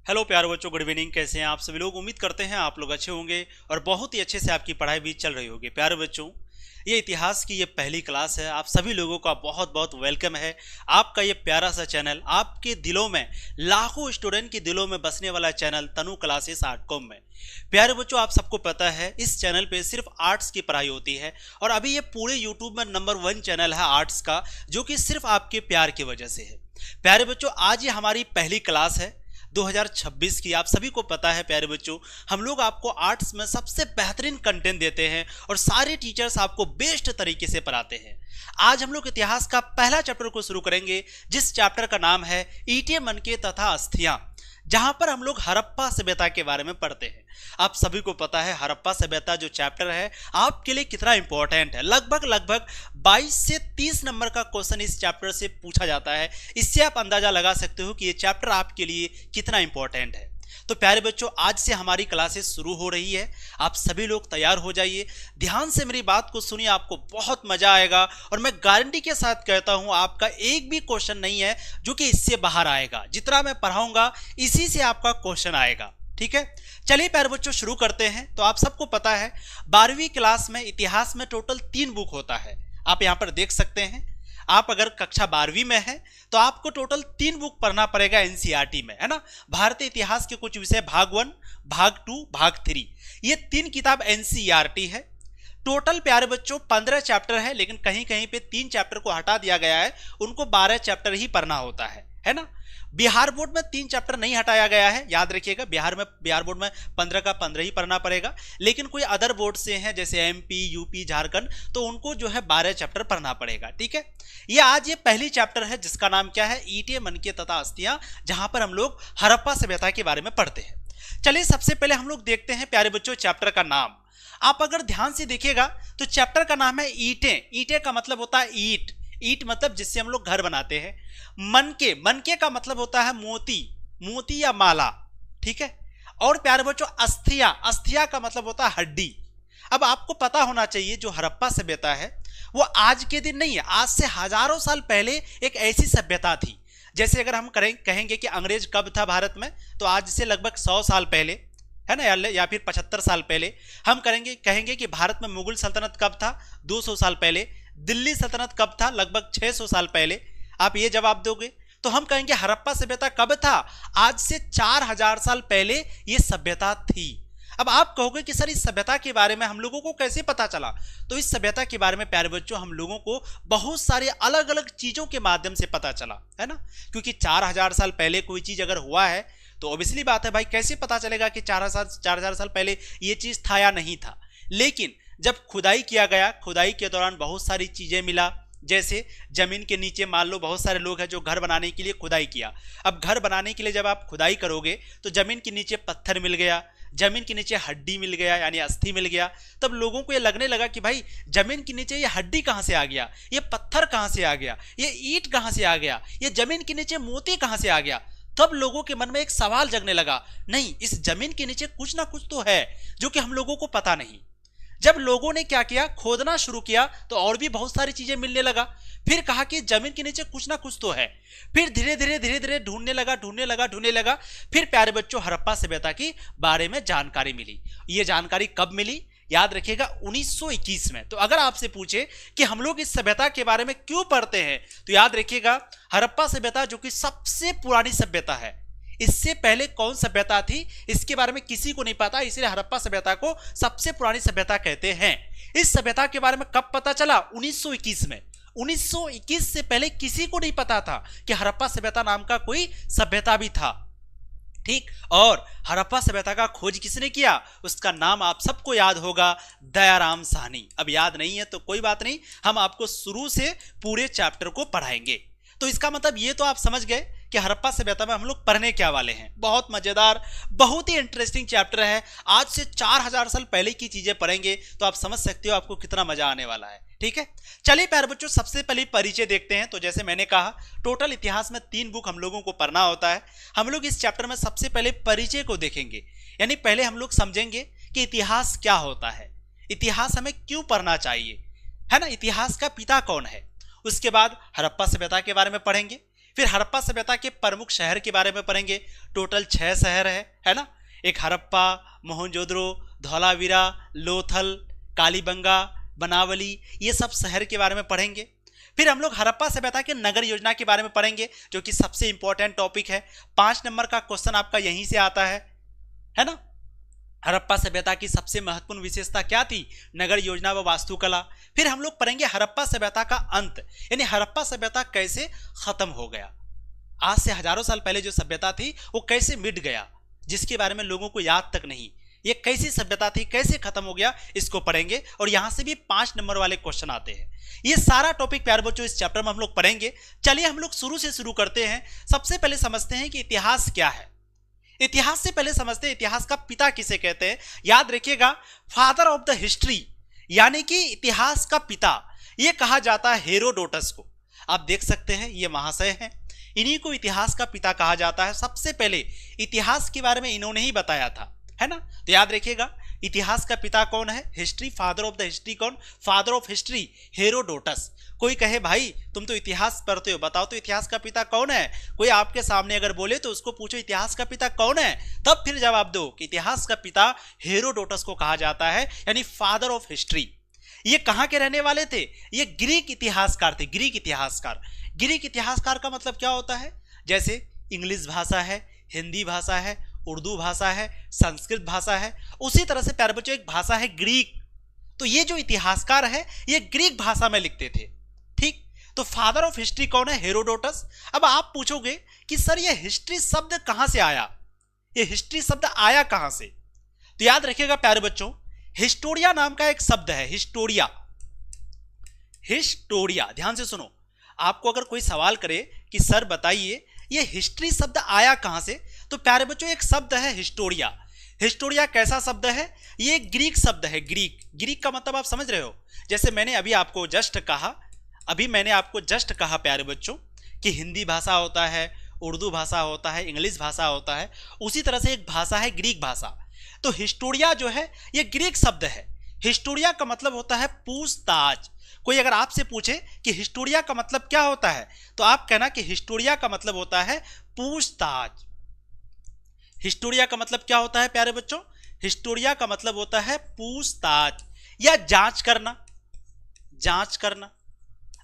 Hello प्यारे बच्चों, good evening. कैसे हैं आप सभी लोग? उम्मीद करते हैं आप लोग अच्छे होंगे और बहुत ही अच्छे से आपकी पढ़ाई भी चल रही होगी। प्यारे बच्चों, ये इतिहास की ये पहली क्लास है। आप सभी लोगों का बहुत बहुत वेलकम है। आपका ये प्यारा सा चैनल, आपके दिलों में, लाखों स्टूडेंट के दिलों में बसने वाला चैनल तनु क्लासेस .com में। प्यारे बच्चों, आप सबको पता है इस चैनल पे सिर्फ आर्ट्स की पढ़ाई होती है और अभी ये पूरे यूट्यूब में नंबर 1 चैनल है आर्ट्स का, जो कि सिर्फ आपके प्यार की वजह से है। प्यारे बच्चों, आज ये हमारी पहली क्लास है 2026 की। आप सभी को पता है प्यारे बच्चों, हम लोग आपको आर्ट्स में सबसे बेहतरीन कंटेंट देते हैं और सारे टीचर्स आपको बेस्ट तरीके से पढ़ाते हैं। आज हम लोग इतिहास का पहला चैप्टर को शुरू करेंगे, जिस चैप्टर का नाम है ईंटें मनके तथा अस्थियां, जहां पर हम लोग हड़प्पा सभ्यता के बारे में पढ़ते हैं। आप सभी को पता है हड़प्पा सभ्यता जो चैप्टर है आपके लिए कितना इंपॉर्टेंट है। लगभग 22 से 30 नंबर का क्वेश्चन इस चैप्टर से पूछा जाता है। इससे आप अंदाजा लगा सकते हो कि ये चैप्टर आपके लिए कितना इंपॉर्टेंट है। तो प्यारे बच्चों, आज से हमारी क्लासेस शुरू हो रही है। आप सभी लोग तैयार हो जाइए, ध्यान से मेरी बात को सुनिए, आपको बहुत मजा आएगा और मैं गारंटी के साथ कहता हूं आपका एक भी क्वेश्चन नहीं है जो कि इससे बाहर आएगा। जितना मैं पढ़ाऊंगा इसी से आपका क्वेश्चन आएगा। ठीक है, चलिए प्यारे बच्चों शुरू करते हैं। तो आप सबको पता है 12वीं क्लास में इतिहास में टोटल 3 बुक होता है। आप यहां पर देख सकते हैं। आप अगर कक्षा 12वीं में है तो आपको टोटल 3 बुक पढ़ना पड़ेगा एनसीईआरटी में, है ना। भारतीय इतिहास के कुछ विषय भाग 1, भाग 2, भाग 3, ये 3 किताब एनसीईआरटी है। टोटल प्यारे बच्चों 15 चैप्टर है, लेकिन कहीं कहीं पे 3 चैप्टर को हटा दिया गया है, उनको 12 चैप्टर ही पढ़ना होता है ना। बिहार बोर्ड में 3 चैप्टर नहीं हटाया गया है, याद रखिएगा। बिहार बोर्ड में 15 का 15 ही पढ़ना पड़ेगा, लेकिन कोई अदर बोर्ड से हैं जैसे एमपी, यूपी, झारखंड, तो उनको जो है 12 चैप्टर पढ़ना पड़ेगा। ठीक है, ये आज ये पहली चैप्टर है जिसका नाम क्या है, ईंटें मनके तथा अस्थियां, जहां पर हम लोग हड़प्पा सभ्यता के बारे में पढ़ते हैं। चलिए सबसे पहले हम लोग देखते हैं प्यारे बच्चों चैप्टर का नाम। आप अगर ध्यान से देखिएगा तो चैप्टर का नाम है ईंटें। ईंटें का मतलब होता है ईंट, ईंट मतलब जिससे हम लोग घर बनाते हैं। मनके, मनके का मतलब होता है मोती, मोती या माला। ठीक है, और प्यारे बच्चों अस्थिया, अस्थिया का मतलब होता है हड्डी। अब आपको पता होना चाहिए जो हड़प्पा सभ्यता है वो आज के दिन नहीं है, आज से हजारों साल पहले एक ऐसी सभ्यता थी। जैसे अगर हम कहेंगे कि अंग्रेज कब था भारत में, तो आज से लगभग 100 साल पहले, है ना, या फिर 75 साल पहले। हम कहेंगे कि भारत में मुगल सल्तनत कब था, 200 साल पहले। दिल्ली सल्तनत कब था, लगभग 600 साल पहले। आप ये जवाब दोगे तो हम कहेंगे हड़प्पा सभ्यता कब था, आज से 4000 साल पहले ये सभ्यता थी। अब आप कहोगे कि सर इस सभ्यता के बारे में हम लोगों को कैसे पता चला? तो इस सभ्यता के बारे में प्यारे बच्चों हम लोगों को बहुत सारे अलग अलग चीजों के माध्यम से पता चला, है ना। क्योंकि 4000 साल पहले कोई चीज अगर हुआ है तो ऑब्वियसली बात है भाई, कैसे पता चलेगा कि 4000 साल पहले ये चीज था या नहीं था। लेकिन जब खुदाई किया गया, खुदाई के दौरान बहुत सारी चीजें मिला। जैसे जमीन के नीचे मान लो बहुत सारे लोग हैं जो घर बनाने के लिए खुदाई किया। अब घर बनाने के लिए जब आप खुदाई करोगे तो जमीन के नीचे पत्थर मिल गया, जमीन के नीचे हड्डी मिल गया, यानी अस्थि मिल गया। तब लोगों को ये लगने लगा कि भाई जमीन के नीचे ये हड्डी कहां से आ गया, ये पत्थर कहां से आ गया, ये ईंट कहां से आ गया, ये जमीन के नीचे मोती कहां से आ गया। तब लोगों के मन में एक सवाल जगने लगा, नहीं इस जमीन के नीचे कुछ ना कुछ तो है जो कि हम लोगों को पता नहीं। जब लोगों ने क्या किया, खोदना शुरू किया, तो और भी बहुत सारी चीजें मिलने लगा। फिर कहा कि जमीन के नीचे कुछ ना कुछ तो है। फिर धीरे धीरे ढूंढने लगा। फिर प्यारे बच्चों हड़प्पा सभ्यता के बारे में जानकारी मिली। ये जानकारी कब मिली? याद रखिएगा 1921 में। तो अगर आपसे पूछे कि हम लोग इस सभ्यता के बारे में क्यों पढ़ते हैं, तो याद रखिएगा हड़प्पा सभ्यता जो कि सबसे पुरानी सभ्यता है। इससे पहले कौन सभ्यता थी इसके बारे में किसी को नहीं पता, इसलिए हड़प्पा सभ्यता को सबसे पुरानी सभ्यता कहते हैं। इस सभ्यता के बारे में कब पता चला? 1921 में। 1921 से पहले किसी को नहीं पता था कि हड़प्पा सभ्यता नाम का कोई सभ्यता भी था। ठीक, और हड़प्पा सभ्यता का खोज किसने किया? उसका नाम आप सबको याद होगा, दयाराम साहनी। अब याद नहीं है तो कोई बात नहीं, हम आपको शुरू से पूरे चैप्टर को पढ़ाएंगे। तो इसका मतलब ये तो आप समझ गए कि हड़प्पा सभ्यता में हम लोग पढ़ने क्या वाले हैं। बहुत मजेदार, बहुत ही इंटरेस्टिंग चैप्टर है। आज से 4000 साल पहले की चीजें पढ़ेंगे तो आप समझ सकते हो आपको कितना मजा आने वाला है। ठीक है, चलिए प्यारे बच्चों सबसे पहले परिचय देखते हैं। तो जैसे मैंने कहा टोटल इतिहास में 3 बुक हम लोगों को पढ़ना होता है। हम लोग इस चैप्टर में सबसे पहले परिचय को देखेंगे, यानी पहले हम लोग समझेंगे कि इतिहास क्या होता है, इतिहास हमें क्यों पढ़ना चाहिए, है ना, इतिहास का पिता कौन है। उसके बाद हड़प्पा सभ्यता के बारे में पढ़ेंगे। फिर हड़प्पा सभ्यता के प्रमुख शहर के बारे में पढ़ेंगे। टोटल 6 शहर है ना। एक हड़प्पा, मोहनजोदड़ो, धौलावीरा, लोथल, कालीबंगा, बनावली, ये सब शहर के बारे में पढ़ेंगे। फिर हम लोग हड़प्पा सभ्यता के नगर योजना के बारे में पढ़ेंगे, जो कि सबसे इंपॉर्टेंट टॉपिक है। 5 नंबर का क्वेश्चन आपका यहीं से आता है ना। हड़प्पा सभ्यता की सबसे महत्वपूर्ण विशेषता क्या थी? नगर योजना व वास्तुकला। फिर हम लोग पढ़ेंगे हड़प्पा सभ्यता का अंत, यानी हड़प्पा सभ्यता कैसे खत्म हो गया। आज से हजारों साल पहले जो सभ्यता थी वो कैसे मिट गया, जिसके बारे में लोगों को याद तक नहीं। ये कैसी सभ्यता थी, कैसे खत्म हो गया, इसको पढ़ेंगे। और यहां से भी 5 नंबर वाले क्वेश्चन आते हैं। ये सारा टॉपिक प्यारे बच्चों इस चैप्टर में हम लोग पढ़ेंगे। चलिए हम लोग शुरू से शुरू करते हैं। सबसे पहले समझते हैं कि इतिहास क्या है। इतिहास से पहले समझते हैं इतिहास का पिता किसे कहते हैं। याद रखिएगा, फादर ऑफ द हिस्ट्री, यानी कि इतिहास का पिता, यह कहा जाता है हेरोडोटस को। आप देख सकते हैं ये महाशय हैं, इन्हीं को इतिहास का पिता कहा जाता है। सबसे पहले इतिहास के बारे में इन्होंने ही बताया था, है ना। तो याद रखिएगा, इतिहास का पिता कौन है? History, father of the history कौन? Father of history Herodotus. कोई कहे भाई तुम तो इतिहास पढ़ते हो, बताओ तो इतिहास का पिता कौन है। कोई आपके सामने अगर बोले तो उसको पूछो इतिहास का पिता कौन है, तब फिर जवाब दो कि इतिहास का पिता हेरोडोटस को कहा जाता है, यानी फादर ऑफ हिस्ट्री। ये कहां के रहने वाले थे? ये ग्रीक इतिहासकार थे। ग्रीक इतिहासकार, ग्रीक इतिहासकार का मतलब क्या होता है? जैसे इंग्लिश भाषा है, हिंदी भाषा है, उर्दू भाषा है, संस्कृत भाषा है, उसी तरह से प्यारे बच्चों एक भाषा है ग्रीक। तो ये जो इतिहासकार है ये ग्रीक भाषा में लिखते थे। ठीक, तो फादर ऑफ हिस्ट्री कौन है? हेरोडोटस। अब आप पूछोगे कि सर ये हिस्ट्री शब्द कहां से आया, ये हिस्ट्री शब्द आया कहां से? तो याद रखिएगा प्यारे बच्चों, हिस्टोरिया नाम का एक शब्द है। हिस्टोरिया, हिस्टोरिया, ध्यान से सुनो। आपको अगर कोई सवाल करे कि सर बताइए ये हिस्ट्री शब्द आया कहां से, तो प्यारे बच्चों एक शब्द है हिस्टोरिया। हिस्टोरिया कैसा शब्द है? ये ग्रीक शब्द है। ग्रीक, ग्रीक का मतलब आप समझ रहे हो। जैसे मैंने अभी आपको जस्ट कहा प्यारे बच्चों कि हिंदी भाषा होता है, उर्दू भाषा होता है, इंग्लिश भाषा होता है, उसी तरह से एक भाषा है ग्रीक भाषा। तो हिस्टोरिया जो है ये ग्रीक शब्द है। हिस्टोरिया का मतलब होता है पूछताछ। कोई अगर आपसे पूछे कि हिस्टोरिया का मतलब क्या होता है, तो आप कहना कि हिस्टोरिया का मतलब होता है पूछताछ। हिस्टोरिया का मतलब क्या होता है प्यारे बच्चों? हिस्टोरिया का मतलब होता है पूछताछ या जांच करना, जांच करना।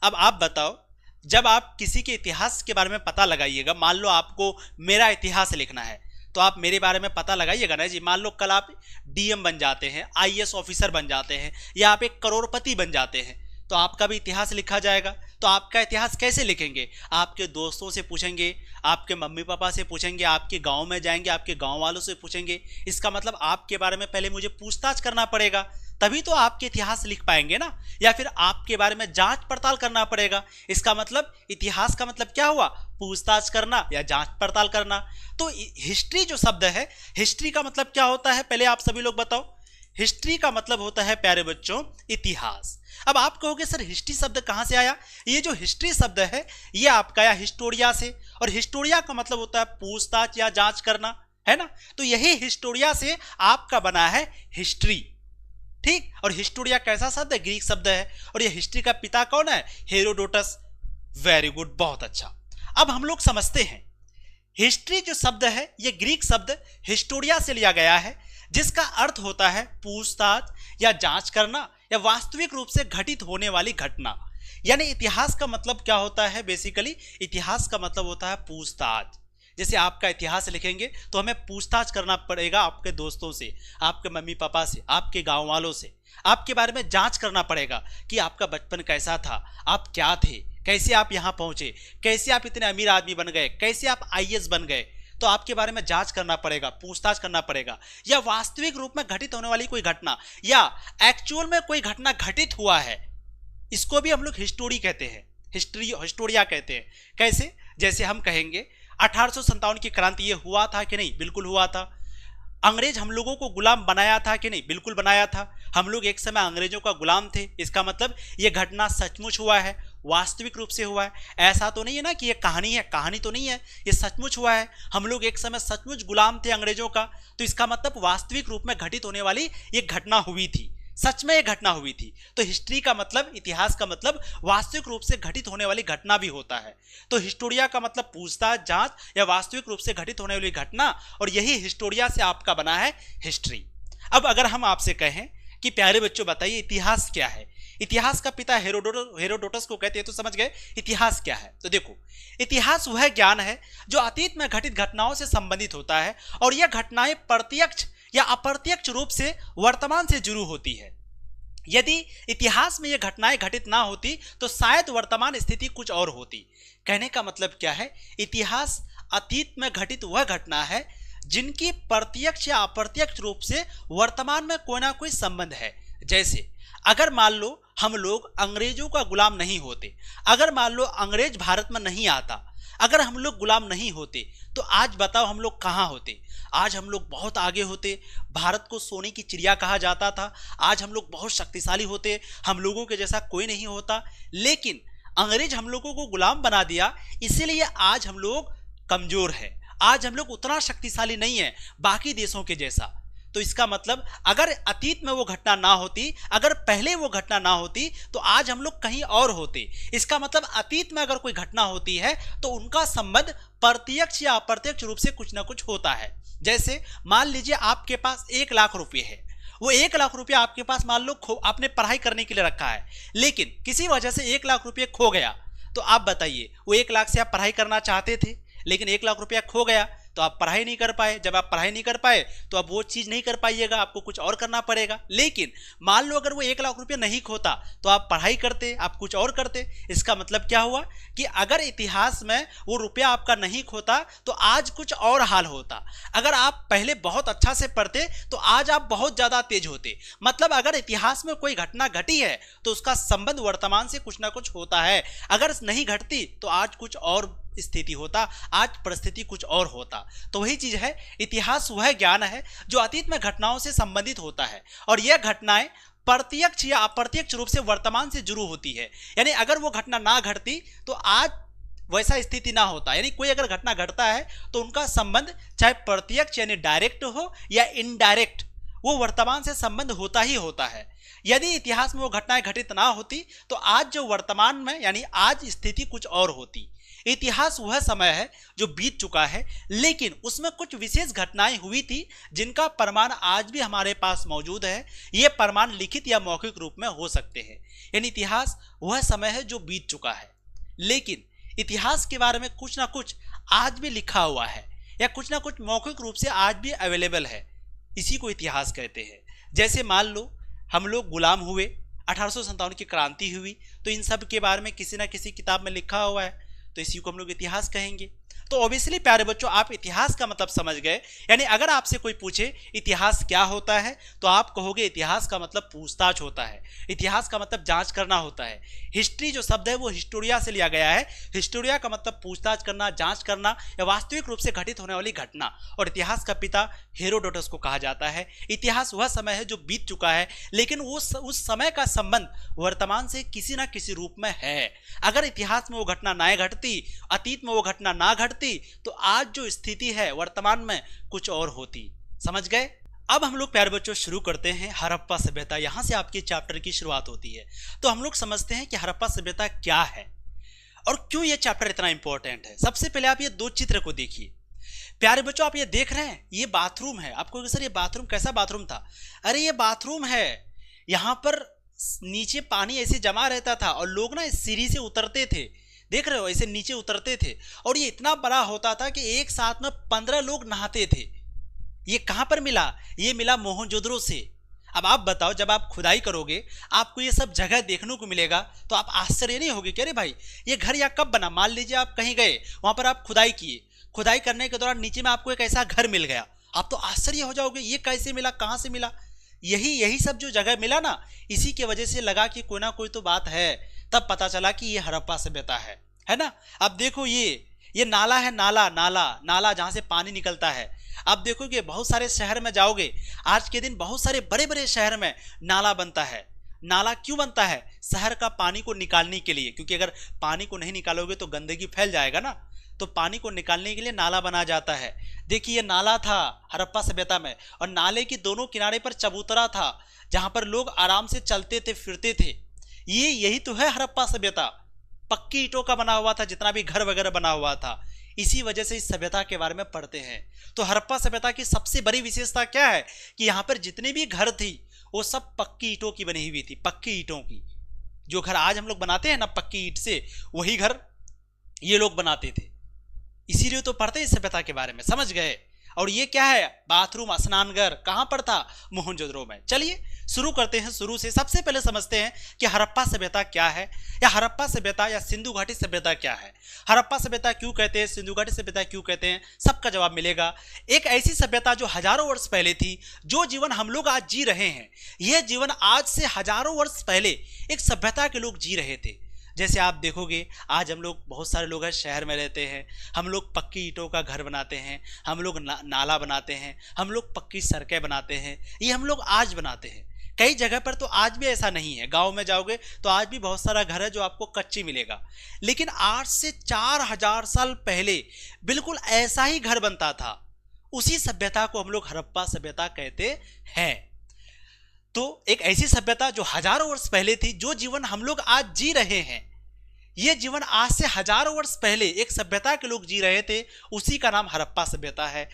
अब आप बताओ, जब आप किसी के इतिहास के बारे में पता लगाइएगा, मान लो आपको मेरा इतिहास लिखना है, तो आप मेरे बारे में पता लगाइएगा ना जी। मान लो कल आप डीएम बन जाते हैं, आईएएस ऑफिसर बन जाते हैं, या आप एक करोड़पति बन जाते हैं, तो आपका भी इतिहास लिखा जाएगा। तो आपका इतिहास कैसे लिखेंगे? आपके दोस्तों से पूछेंगे, आपके मम्मी पापा से पूछेंगे, आपके गांव में जाएंगे, आपके गांव वालों से पूछेंगे। इसका मतलब आपके बारे में पहले मुझे पूछताछ करना पड़ेगा, तभी तो आपके इतिहास लिख पाएंगे ना। या फिर आपके बारे में जांच पड़ताल करना पड़ेगा। इसका मतलब इतिहास का मतलब क्या हुआ? पूछताछ करना या जांच पड़ताल करना। तो हिस्ट्री जो शब्द है, हिस्ट्री का मतलब क्या होता है पहले आप सभी लोग बताओ। हिस्ट्री का मतलब होता है प्यारे बच्चों इतिहास। अब आप कहोगे सर हिस्ट्री शब्द कहां से आया? ये जो हिस्ट्री शब्द है ये आपका आया हिस्टोरिया से, और हिस्टोरिया का मतलब होता है पूछताछ या जांच करना, है ना। तो यही हिस्टोरिया से आपका बना है हिस्ट्री। ठीक, और हिस्टोरिया कैसा शब्द है? ग्रीक शब्द है। और ये हिस्ट्री का पिता कौन है? हेरोडोटस। वेरी गुड, बहुत अच्छा। अब हम लोग समझते हैं हिस्ट्री जो शब्द है ये ग्रीक शब्द हिस्टोरिया से लिया गया है, जिसका अर्थ होता है पूछताछ या जांच करना या वास्तविक रूप से घटित होने वाली घटना। यानी इतिहास का मतलब क्या होता है? बेसिकली इतिहास का मतलब होता है पूछताछ। जैसे आपका इतिहास लिखेंगे तो हमें पूछताछ करना पड़ेगा आपके दोस्तों से, आपके मम्मी पापा से, आपके गांव वालों से। आपके बारे में जांच करना पड़ेगा कि आपका बचपन कैसा था, आप क्या थे, कैसे आप यहां पहुंचे, कैसे आप इतने अमीर आदमी बन गए, कैसे आप आईएएस बन गए। तो आपके बारे में जांच करना पड़ेगा, पूछताछ करना पड़ेगा। या वास्तविक रूप में घटित होने वाली कोई घटना या एक्चुअल में कोई घटना घटित हुआ है, इसको भी हम लोग हिस्टोरी कहते हैं, हिस्टोरिया कहते हैं। कैसे? जैसे हम कहेंगे 1857 की क्रांति ये हुआ था कि नहीं? बिल्कुल हुआ था। अंग्रेज हम लोगों को गुलाम बनाया था कि नहीं? बिल्कुल बनाया था। हम लोग एक समय अंग्रेजों का गुलाम थे। इसका मतलब ये घटना सचमुच हुआ है, वास्तविक रूप से हुआ है। ऐसा तो नहीं है ना कि ये कहानी है, कहानी तो नहीं है, ये सचमुच हुआ है। हम लोग एक समय सचमुच गुलाम थे अंग्रेजों का, तो इसका मतलब वास्तविक रूप में घटित होने वाली ये घटना हुई थी। सच में ये घटना हुई थी। तो हिस्ट्री का मतलब, इतिहास का मतलब वास्तविक रूप से घटित होने वाली घटना भी होता है। तो हिस्टोरिया का मतलब पूछताछ, जांच या वास्तविक रूप से घटित होने वाली घटना, और यही हिस्टोरिया से आपका बना है हिस्ट्री। अब अगर हम आपसे कहें कि प्यारे बच्चों बताइए इतिहास क्या है, इतिहास का पिता हेरोडोटस को कहते हैं, तो समझ गए इतिहास क्या है। तो देखो, इतिहास वह ज्ञान है जो अतीत में घटित घटनाओं से संबंधित होता है, और यह घटनाएं प्रत्यक्ष या अप्रत्यक्ष रूप से वर्तमान से जुड़ी होती है। यदि इतिहास में यह घटनाएं घटित ना होती तो शायद वर्तमान स्थिति कुछ और होती। कहने का मतलब क्या है, इतिहास अतीत में घटित वह घटना है जिनकी प्रत्यक्ष या अप्रत्यक्ष रूप से वर्तमान में कोई ना कोई संबंध है। जैसे अगर मान लो हम लोग अंग्रेजों का गुलाम नहीं होते, अगर मान लो अंग्रेज भारत में नहीं आता, अगर हम लोग गुलाम नहीं होते, तो आज बताओ हम लोग कहाँ होते। आज हम लोग बहुत आगे होते, भारत को सोने की चिड़िया कहा जाता था, आज हम लोग बहुत शक्तिशाली होते, हम लोगों के जैसा कोई नहीं होता। लेकिन अंग्रेज हम लोगों को गुलाम बना दिया, इसीलिए आज हम लोग कमजोर है, आज हम लोग उतना शक्तिशाली नहीं है बाकी देशों के जैसा। तो इसका मतलब अगर अतीत में वो घटना ना होती, अगर पहले वो घटना ना होती, तो आज हम लोग कहीं और होते। इसका मतलब अतीत में अगर कोई घटना होती है तो उनका संबंध प्रत्यक्ष या अप्रत्यक्ष रूप से कुछ ना कुछ होता है। जैसे मान लीजिए आपके पास 1 लाख रुपए है, वो 1 लाख रुपया आपके पास मान लो आपने पढ़ाई करने के लिए रखा है, लेकिन किसी वजह से 1 लाख रुपये खो गया। तो आप बताइए, वो 1 लाख से आप पढ़ाई करना चाहते थे, लेकिन 1 लाख रुपया खो गया तो आप पढ़ाई नहीं कर पाए। जब आप पढ़ाई नहीं कर पाए तो आप वो चीज नहीं कर पाइएगा, आपको कुछ और करना पड़ेगा। लेकिन मान लो अगर वो 1 लाख रुपया नहीं खोता तो आप पढ़ाई करते, आप कुछ और करते। इसका मतलब क्या हुआ कि अगर इतिहास में वो रुपया आपका नहीं खोता तो आज कुछ और हाल होता। अगर आप पहले बहुत अच्छा से पढ़ते तो आज आप बहुत ज्यादा तेज होते। मतलब अगर इतिहास में कोई घटना घटी है तो उसका संबंध वर्तमान से कुछ ना कुछ होता है। अगर नहीं घटती तो आज कुछ और स्थिति होता, आज परिस्थिति कुछ और होता। तो वही चीज है, इतिहास वह ज्ञान है जो अतीत में घटनाओं से संबंधित होता है, और यह घटनाएं प्रत्यक्ष या अप्रत्यक्ष रूप से वर्तमान से जुड़ी होती है। यानी अगर वो घटना ना घटती तो आज वैसा स्थिति ना होता। यानी कोई अगर घटना घटता है तो उनका संबंध चाहे प्रत्यक्ष यानी डायरेक्ट हो या इनडायरेक्ट, वो वर्तमान से संबंध होता ही होता है। यदि इतिहास में वो घटनाएं घटित ना होती तो आज जो वर्तमान में यानी आज स्थिति कुछ और होती। इतिहास वह समय है जो बीत चुका है, लेकिन उसमें कुछ विशेष घटनाएं हुई थी जिनका प्रमाण आज भी हमारे पास मौजूद है। ये प्रमाण लिखित या मौखिक रूप में हो सकते हैं। यानी इतिहास वह समय है जो बीत चुका है, लेकिन इतिहास के बारे में कुछ ना कुछ आज भी लिखा हुआ है या कुछ ना कुछ मौखिक रूप से आज भी अवेलेबल है। इसी को इतिहास कहते हैं। जैसे मान लो हम लोग गुलाम हुए, 1857 की क्रांति हुई, तो इन सब के बारे में किसी ना किसी किताब में लिखा हुआ है, तो इसी को हम लोग इतिहास कहेंगे। तो ऑब्वियसली प्यारे बच्चों, आप इतिहास का मतलब समझ गए। यानी अगर आपसे कोई पूछे इतिहास क्या होता है तो आप कहोगे इतिहास का मतलब पूछताछ होता है, इतिहास का मतलब जांच करना होता है। हिस्ट्री जो शब्द है वो हिस्टोरिया से लिया गया है। हिस्टोरिया का मतलब पूछताछ करना, जांच करना या वास्तविक रूप से घटित होने वाली घटना, और इतिहास का पिता हेरोडोटस को कहा जाता है। इतिहास वह समय है जो बीत चुका है, लेकिन उस समय का संबंध वर्तमान से किसी ना किसी रूप में है। अगर इतिहास में वो घटना ना घटती, अतीत में वो घटना ना घटती, तो आज जो स्थिति है वर्तमान में कुछ और होती। समझ गए? अब हम लोग प्यारे बच्चों शुरू करते हैं हड़प्पा सभ्यता। यहां से आपके चैप्टर की शुरुआत होती है। तो हम लोग समझते हैं कि हड़प्पा सभ्यता क्या है और क्यों यह चैप्टर इतना इंपॉर्टेंट है। सबसे पहले आप ये 2 चित्र को देखिए। प्यारे बच्चों, आप ये देख रहे हैं, ये बाथरूम है। आपको सर ये बाथरूम कैसा बाथरूम था? अरे ये बाथरूम है। यहां पर नीचे पानी ऐसे जमा रहता था और लोग ना इस सीढ़ी से उतरते थे, देख रहे हो, ऐसे नीचे उतरते थे, और ये इतना बड़ा होता था कि एक साथ में 15 लोग नहाते थे। ये कहां पर मिला? ये मिला मोहनजोदड़ो से। अब आप बताओ, जब आप खुदाई करोगे आपको ये सब जगह देखने को मिलेगा तो आप आश्चर्य नहीं होगे कि अरे भाई ये घर यहाँ कब बना? मान लीजिए आप कहीं गए, वहां पर आप खुदाई किए, खुदाई करने के दौरान नीचे में आपको एक ऐसा घर मिल गया, आप तो आश्चर्य हो जाओगे ये कैसे मिला, कहां से मिला। यही सब जो जगह मिला ना, इसी के वजह से लगा कि कोई ना कोई तो बात है। तब पता चला कि ये हड़प्पा सभ्यता है ना। अब देखो ये नाला है, नाला जहां से पानी निकलता है। अब देखोगे बहुत सारे शहर में जाओगे, आज के दिन बहुत सारे बड़े बड़े शहर में नाला बनता है। नाला क्यों बनता है? शहर का पानी को निकालने के लिए, क्योंकि अगर पानी को नहीं निकालोगे तो गंदगी फैल जाएगा ना। तो पानी को निकालने के लिए नाला बनाया जाता है। देखिए ये नाला था हड़प्पा सभ्यता में, और नाले की दोनों किनारे पर चबूतरा था जहां पर लोग आराम से चलते थे फिरते थे। यही तो है हड़प्पा सभ्यता। पक्की ईंटों का बना हुआ था जितना भी घर वगैरह बना हुआ था। इसी वजह से इस सभ्यता के बारे में पढ़ते हैं। तो हड़प्पा सभ्यता की सबसे बड़ी विशेषता क्या है कि यहाँ पर जितने भी घर थी वो सब पक्की ईंटों की बनी हुई थी, पक्की ईंटों की। जो घर आज हम लोग बनाते हैं ना पक्की ईंट से, वही घर ये लोग बनाते थे। इसीलिए तो पढ़ते हैं इस सभ्यता के बारे में, समझ गए। और ये क्या है, बाथरूम स्नानघर कहां पर था, मोहनजोदड़ो में। चलिए शुरू करते हैं शुरू से। सबसे पहले समझते हैं कि हड़प्पा सभ्यता क्या है, या हड़प्पा सभ्यता या सिंधु घाटी सभ्यता क्या है। हड़प्पा सभ्यता क्यों कहते हैं, सिंधु घाटी सभ्यता क्यों कहते हैं, सबका जवाब मिलेगा। एक ऐसी सभ्यता जो हजारों वर्ष पहले थी, जो जीवन हम लोग आज जी रहे हैं, यह जीवन आज से हजारों वर्ष पहले एक सभ्यता के लोग जी रहे थे। जैसे आप देखोगे आज हम लोग, बहुत सारे लोग हैं शहर में रहते हैं, हम लोग पक्की ईंटों का घर बनाते हैं, हम लोग नाला बनाते हैं, हम लोग पक्की सड़कें बनाते हैं। ये हम लोग आज बनाते हैं। कई जगह पर तो आज भी ऐसा नहीं है। गांव में जाओगे तो आज भी बहुत सारा घर है जो आपको कच्ची मिलेगा, लेकिन आज से 4000 साल पहले बिल्कुल ऐसा ही घर बनता था। उसी सभ्यता को हम लोग हड़प्पा सभ्यता कहते हैं। तो एक ऐसी सभ्यता जो हजारों वर्ष पहले थी, जो जीवन हम लोग आज जी रहे हैं, यह जीवन आज से हजारों वर्ष पहले एक सभ्यता के लोग जी रहे थे, उसी का नाम हड़प्पा सभ्यता है।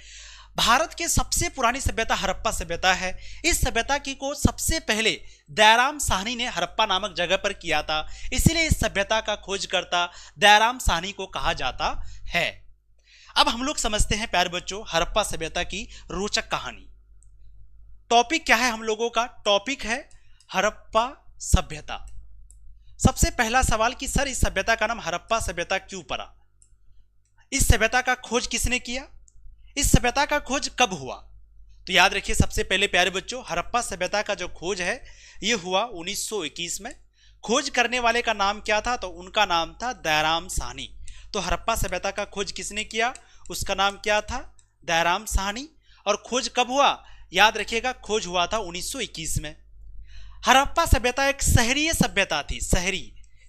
भारत की सबसे पुरानी सभ्यता हड़प्पा सभ्यता है। इस सभ्यता की खोज सबसे पहले दयाराम साहनी ने हड़प्पा नामक जगह पर किया था, इसीलिए इस सभ्यता का खोजकर्ता दयाराम साहनी को कहा जाता है। अब हम लोग समझते हैं प्यारे बच्चों हड़प्पा सभ्यता की रोचक कहानी। टॉपिक क्या है हम लोगों का, टॉपिक है हड़प्पा सभ्यता। सबसे पहला सवाल कि सर इस सभ्यता का नाम हड़प्पा सभ्यता क्यों पड़ा, इस सभ्यता का खोज किसने किया, इस सभ्यता का खोज कब हुआ। तो याद रखिए सबसे पहले प्यारे बच्चों हड़प्पा सभ्यता का जो खोज है यह हुआ 1921 में। खोज करने वाले का नाम क्या था, तो उनका नाम था दयाराम साहनी। तो हड़प्पा सभ्यता का खोज किसने किया, उसका नाम क्या था, दयाराम साहनी। और खोज कब हुआ, याद रखिएगा खोज हुआ था 1921 में। हड़प्पा सभ्यता एक शहरीय सभ्यता थी।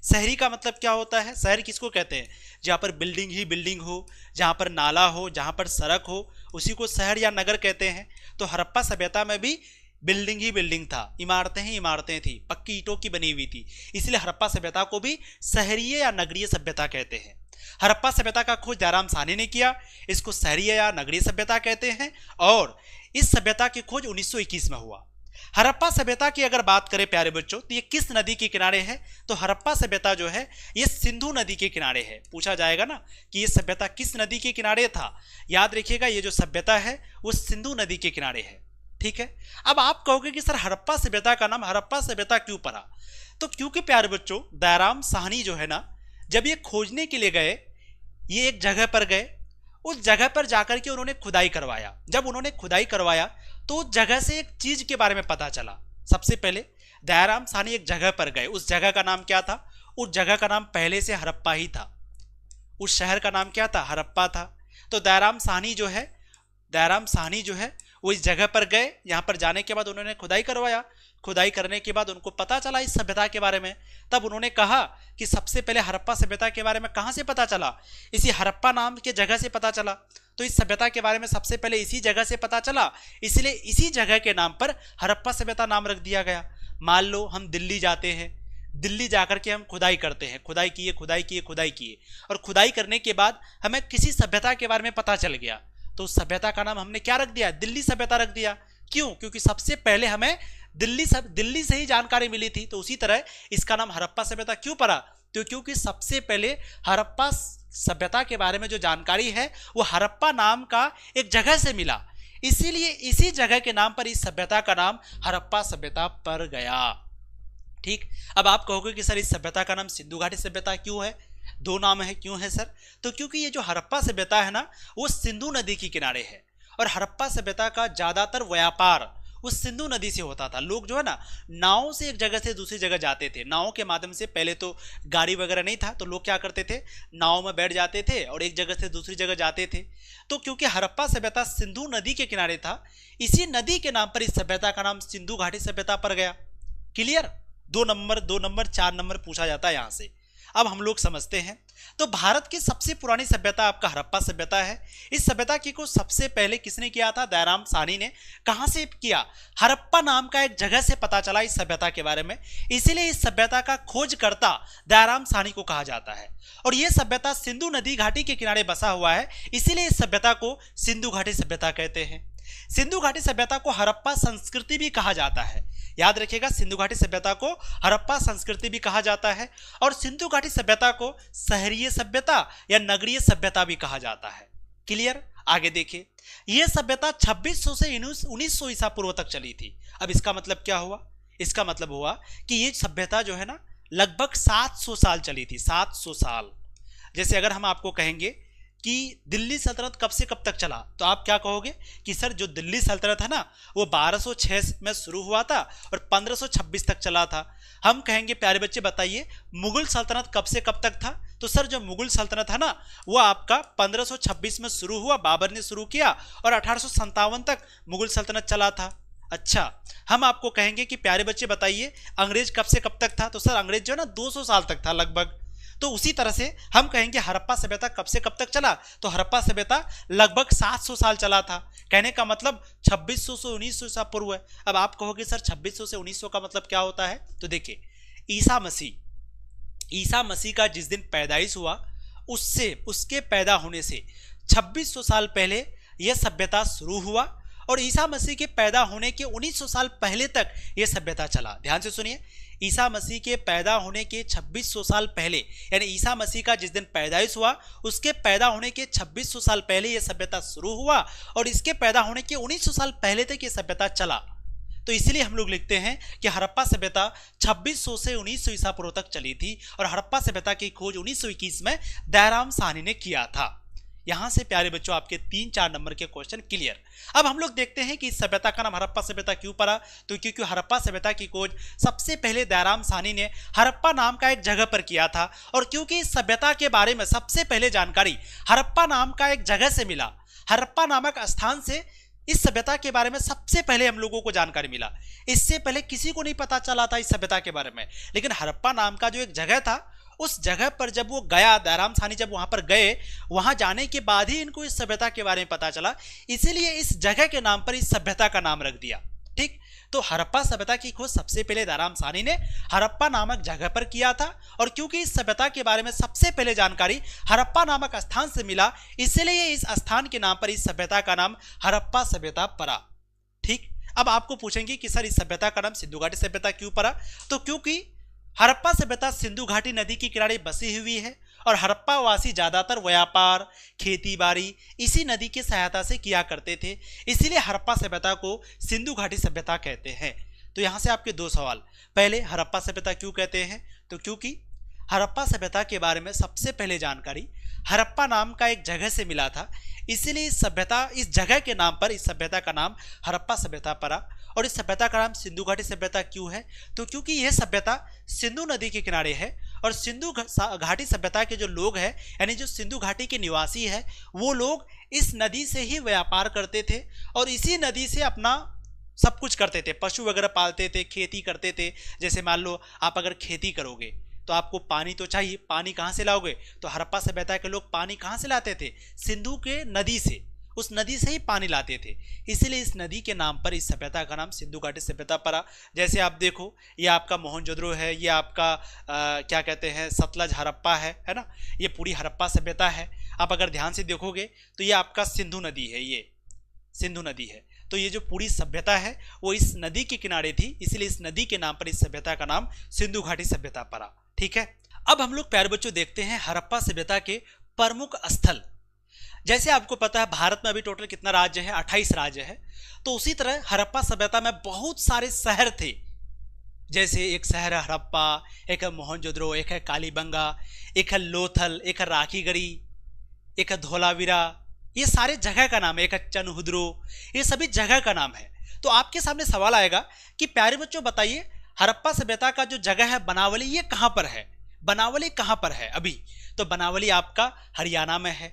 शहरी का मतलब क्या होता है, शहर किसको कहते हैं, जहाँ पर बिल्डिंग ही बिल्डिंग हो, जहाँ पर नाला हो, जहाँ पर सड़क हो, उसी को शहर या नगर कहते हैं। तो हड़प्पा सभ्यता में भी बिल्डिंग ही बिल्डिंग था, इमारतें ही इमारतें थी, पक्की ईंटों की बनी हुई थी, इसलिए हड़प्पा सभ्यता को भी शहरीय या नगरीय सभ्यता कहते हैं। हड़प्पा सभ्यता का खोज दयाराम साहनी ने किया, इसको शहरीय या नगरीय सभ्यता कहते हैं। और इस सभ्यता की खोज 1921 में हुआ। हड़प्पा सभ्यता की अगर बात करें प्यारे बच्चों तो ये किस नदी के किनारे है, तो हड़प्पा सभ्यता जो है ये सिंधु नदी के किनारे है। पूछा जाएगा ना कि ये सभ्यता किस नदी के किनारे था, याद रखिएगा ये जो सभ्यता है वो सिंधु नदी के किनारे है। ठीक है। अब आप कहोगे कि सर हड़प्पा सभ्यता का नाम हड़प्पा सभ्यता क्यों पड़ा, तो क्योंकि प्यारे बच्चों दयाराम साहनी जो है ना, जब ये खोजने के लिए गए, ये एक जगह पर गए, उस जगह पर जाकर के उन्होंने खुदाई करवाया। जब उन्होंने खुदाई करवाया तो उस जगह से एक चीज के बारे में पता चला। सबसे पहले दयाराम साहनी एक जगह पर गए, उस जगह का नाम क्या था, उस जगह का नाम पहले से हड़प्पा ही था, उस शहर का नाम क्या था, हड़प्पा था। तो दयाराम साहनी जो है वो इस जगह पर गए, यहां पर जाने के बाद उन्होंने खुदाई करवाया। खुदाई करने के बाद उनको पता चला इस सभ्यता के बारे में। तब उन्होंने कहा कि सबसे पहले हड़प्पा सभ्यता के बारे में कहां से पता चला, इसी हड़प्पा नाम के जगह से पता चला। तो इस सभ्यता के बारे में सबसे पहले इसी जगह से पता चला, इसलिए इसी जगह के नाम पर हड़प्पा सभ्यता नाम रख दिया गया। मान लो हम दिल्ली जाते हैं, दिल्ली जाकर के हम खुदाई करते हैं, खुदाई किए और खुदाई करने के बाद हमें किसी सभ्यता के बारे में पता चल गया, तो उस सभ्यता का नाम हमने क्या रख दिया, दिल्ली सभ्यता रख दिया। क्यों, क्योंकि सबसे पहले हमें दिल्ली से ही जानकारी मिली थी। तो उसी तरह इसका नाम हड़प्पा सभ्यता क्यों पड़ा, तो क्योंकि सबसे पहले हड़प्पा सभ्यता के बारे में जो जानकारी है वो हड़प्पा नाम का एक जगह से मिला, इसीलिए इसी जगह के नाम पर इस सभ्यता का नाम हड़प्पा सभ्यता पड़ गया। ठीक। अब आप कहोगे कि सर इस सभ्यता का नाम सिंधु घाटी सभ्यता क्यों है, दो नाम है, क्यों है सर, तो क्योंकि ये जो हड़प्पा सभ्यता है ना वो सिंधु नदी के किनारे है, और हड़प्पा सभ्यता का ज्यादातर व्यापार उस सिंधु नदी से होता था। लोग जो है ना नाव से एक जगह से दूसरी जगह जाते थे, नाव के माध्यम से। पहले तो गाड़ी वगैरह नहीं था, तो लोग क्या करते थे, नाव में बैठ जाते थे और एक जगह से दूसरी जगह जाते थे। तो क्योंकि हड़प्पा सभ्यता सिंधु नदी के किनारे था, इसी नदी के नाम पर इस सभ्यता का नाम सिंधु घाटी सभ्यता पड़ गया। क्लियर, 2 नंबर 4 नंबर पूछा जाता है यहां से। अब हम लोग समझते हैं। तो भारत की सबसे पुरानी सभ्यता आपका हड़प्पा सभ्यता है। इस सभ्यता की को सबसे पहले किसने किया था? दयाराम साहनी ने। कहां से किया? हड़प्पा नाम का एक जगह से पता चला इस सभ्यता के बारे में, इसीलिए इस सभ्यता का खोजकर्ता दयाराम साहनी को कहा जाता है। और यह सभ्यता सिंधु नदी घाटी के किनारे बसा हुआ है, इसीलिए इस सभ्यता को सिंधु घाटी सभ्यता कहते हैं। सिंधु घाटी सभ्यता को हड़प्पा संस्कृति भी कहा जाता है। याद रखिएगा, सिंधु घाटी सभ्यता को हड़प्पा संस्कृति भी कहा जाता है। और सिंधु घाटी सभ्यता को शहरीय सभ्यता या नगरीय सभ्यता भी कहा जाता है। क्लियर? आगे देखिए, यह सभ्यता 2600 से 1900 ईसा पूर्व तक चली थी। अब इसका मतलब क्या हुआ? इसका मतलब हुआ कि यह सभ्यता जो है ना, लगभग 700 साल चली थी। 700 साल। जैसे अगर हम आपको कहेंगे कि दिल्ली सल्तनत कब से कब तक चला, तो आप क्या कहोगे कि सर जो दिल्ली सल्तनत है ना, वो 1206 में शुरू हुआ था और 1526 तक चला था। हम कहेंगे प्यारे बच्चे बताइए मुगल सल्तनत कब से कब तक था, तो सर जो मुगल सल्तनत है ना, वो आपका 1526 में शुरू हुआ, बाबर ने शुरू किया, और 1857 तक मुगल सल्तनत चला था। अच्छा, हम आपको कहेंगे कि प्यारे बच्चे बताइए अंग्रेज कब से कब तक था, तो सर अंग्रेज जो है ना 200 साल तक था लगभग। तो उसी तरह से हम कहेंगे हड़प्पा सभ्यता कब से कब तक चला, तो हड़प्पा सभ्यता लगभग 700 साल चला था। कहने का मतलब 2600 से 1900 ईसा पूर्व है। अब आप कहोगे सर 2600 से 1900 का मतलब क्या होता है, तो देखिए ईसा मसीह का जिस दिन पैदाइश हुआ, उसके पैदा होने से 2600 साल पहले यह सभ्यता शुरू हुआ, और ईसा मसीह के पैदा होने के 1900 साल पहले तक यह सभ्यता चला। ध्यान से सुनिए, ईसा मसीह के पैदा होने के 2600 साल पहले, यानी ईसा मसीह का जिस दिन पैदाइश हुआ उसके पैदा होने के 2600 साल पहले यह सभ्यता शुरू हुआ, और इसके पैदा होने के 1900 साल पहले तक यह सभ्यता चला। तो इसलिए हम लोग लिखते हैं कि हड़प्पा सभ्यता 2600 से 1900 ईसा पूर्व तक चली थी, और हड़प्पा सभ्यता की खोज 1921 में दयाराम साहनी ने किया था। यहां से प्यारे बच्चों आपके 3-4 नंबर के क्वेश्चन क्लियर। अब हम लोग देखते हैं कि इस सभ्यता का नाम हड़प्पा सभ्यता क्यों पड़ा, तो क्योंकि हड़प्पा सभ्यता की खोज सबसे पहले दयाराम साहनी ने हड़प्पा नाम का एक जगह पर किया था, और क्योंकि इस सभ्यता के बारे में सबसे पहले जानकारी हड़प्पा नाम का एक जगह से मिला, हड़प्पा नामक स्थान से इस सभ्यता के बारे में सबसे पहले हम लोगों को जानकारी मिला। इससे पहले किसी को नहीं पता चला था इस सभ्यता के बारे में, लेकिन हड़प्पा नाम का जो एक जगह था, उस जगह पर जब वो गया, दयाराम साहनी जब वहां पर गए, वहां जाने के बाद ही इनको इस सभ्यता के बारे में पता चला, इसीलिए इस जगह के नाम पर इस सभ्यता का नाम रख दिया। ठीक, तो हड़प्पा सभ्यता की खोज सबसे पहले दयाराम साहनी ने हड़प्पा नामक जगह पर किया था, और क्योंकि इस सभ्यता के बारे में सबसे पहले जानकारी हड़प्पा नामक स्थान से मिला, इसलिए इस स्थान के नाम पर इस सभ्यता का नाम हड़प्पा सभ्यता पड़ा। ठीक, अब आपको पूछेंगे कि सर इस सभ्यता का नाम सिंधु घाटी सभ्यता क्यों पड़ा, तो क्योंकि हड़प्पा सभ्यता सिंधु घाटी नदी के किनारे बसी हुई है, और हड़प्पा वासी ज्यादातर व्यापार, खेती बाड़ी इसी नदी की सहायता से किया करते थे, इसीलिए हड़प्पा सभ्यता को सिंधु घाटी सभ्यता कहते हैं। तो यहां से आपके 2 सवाल। पहले, हड़प्पा सभ्यता क्यों कहते हैं, तो क्योंकि हड़प्पा सभ्यता के बारे में सबसे पहले जानकारी हड़प्पा नाम का एक जगह से मिला था, इसीलिए इस जगह के नाम पर इस सभ्यता का नाम हड़प्पा सभ्यता पड़ा। और इस सभ्यता का नाम सिंधु घाटी सभ्यता क्यों है, तो क्योंकि यह सभ्यता सिंधु नदी के किनारे है, और सिंधु घाटी सभ्यता के जो लोग हैं, यानी जो सिंधु घाटी के निवासी है, वो लोग इस नदी से ही व्यापार करते थे, और इसी नदी से अपना सब कुछ करते थे, पशु वगैरह पालते थे, खेती करते थे। जैसे मान लो आप अगर खेती करोगे तो आपको पानी तो चाहिए, पानी कहाँ से लाओगे, तो हड़प्पा सभ्यता के लोग पानी कहाँ से लाते थे, सिंधु के नदी से, उस नदी से ही पानी लाते थे, इसीलिए इस नदी के नाम पर इस सभ्यता का नाम सिंधु घाटी सभ्यता पड़ा। जैसे आप देखो, ये आपका मोहनजोदड़ो है, ये आपका क्या कहते हैं सतलज हड़प्पा है ना, ये पूरी हड़प्पा सभ्यता है। आप अगर ध्यान से देखोगे तो ये आपका सिंधु नदी है, ये सिंधु नदी है। तो ये जो पूरी सभ्यता है वो इस नदी के किनारे थी, इसलिए इस नदी के नाम पर इस सभ्यता का नाम सिंधु घाटी सभ्यता पड़ा। ठीक है, अब हम लोग प्यारे बच्चों देखते हैं हड़प्पा सभ्यता के प्रमुख स्थल। जैसे आपको पता है भारत में अभी टोटल कितना राज्य है, 28 राज्य है, तो उसी तरह हड़प्पा सभ्यता में बहुत सारे शहर थे। जैसे एक शहर है हड़प्पा, एक है मोहनजोदड़ो, एक है कालीबंगा, एक है लोथल, एक है राखीगढ़ी, एक है धोलावीरा, ये सारे जगह का नाम है, एक है चनहुद्रो, ये सभी जगह का नाम है। तो आपके सामने सवाल आएगा कि प्यारे बच्चों बताइए हड़प्पा सभ्यता का जो जगह है बनावली, ये कहां पर है, बनावली कहां पर है अभी, तो बनावली आपका हरियाणा में है।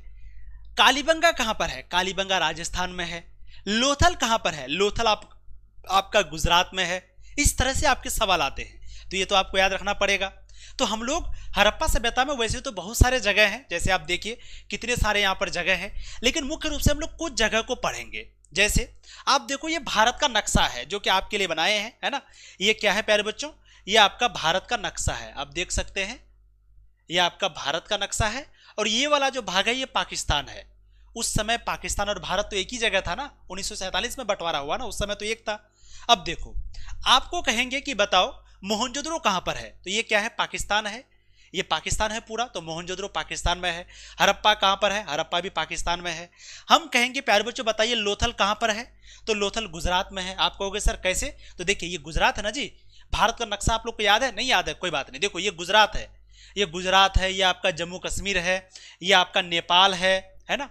कालीबंगा कहां पर है, कालीबंगा राजस्थान में है। लोथल कहां पर है, लोथल आपका गुजरात में है। इस तरह से आपके सवाल आते हैं, तो ये तो आपको याद रखना पड़ेगा। तो हम लोग हड़प्पा सभ्यता में वैसे तो बहुत सारे जगह हैं, जैसे आप देखिए कितने सारे यहाँ पर जगह हैं, लेकिन मुख्य रूप से हम लोग कुछ जगह को पढ़ेंगे। जैसे आप देखो ये भारत का नक्शा है जो कि आपके लिए बनाए हैं, है ना। ये क्या है प्यारे बच्चों, ये आपका भारत का नक्शा है, आप देख सकते हैं ये आपका भारत का नक्शा है। और ये वाला जो भाग है ये पाकिस्तान है। उस समय पाकिस्तान और भारत तो एक ही जगह था ना, 1947 में बंटवारा हुआ ना, उस समय तो एक था। अब देखो आपको कहेंगे कि बताओ मोहनजोदड़ो कहां पर है, तो ये क्या है, पाकिस्तान है, ये पाकिस्तान है पूरा, तो मोहनजोदड़ो पाकिस्तान में है। हड़प्पा कहां पर है, हड़प्पा भी पाकिस्तान में है। हम कहेंगे प्यारे बच्चों बताइए लोथल कहां पर है, तो लोथल गुजरात में है। आप कहोगे सर कैसे, तो देखिए ये गुजरात है ना जी। भारत का नक्शा आप लोग को याद है, नहीं याद है कोई बात नहीं, देखो ये गुजरात है, ये गुजरात है, ये आपका जम्मू कश्मीर है, ये आपका नेपाल है ना।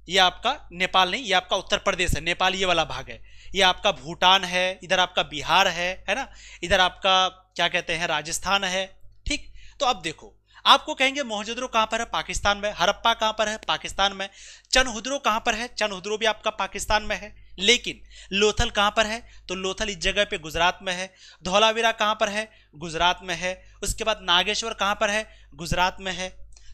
ये आपका नेपाल नहीं, ये आपका उत्तर प्रदेश है, नेपाल ये वाला भाग है। ये आपका भूटान है, इधर आपका बिहार है ना। इधर आपका क्या कहते हैं, राजस्थान है। ठीक, तो अब देखो आपको कहेंगे मोहनजोदड़ो कहां पर है, पाकिस्तान में। हड़प्पा कहां पर है, पाकिस्तान में। चनहुद्रो कहां पर है, चनहुद्रो भी आपका पाकिस्तान में है। लेकिन लोथल कहां पर है, तो लोथल इस जगह पे गुजरात में है। धौलावीरा कहां पर है, गुजरात में है। उसके बाद नागेश्वर कहां पर है, गुजरात में है।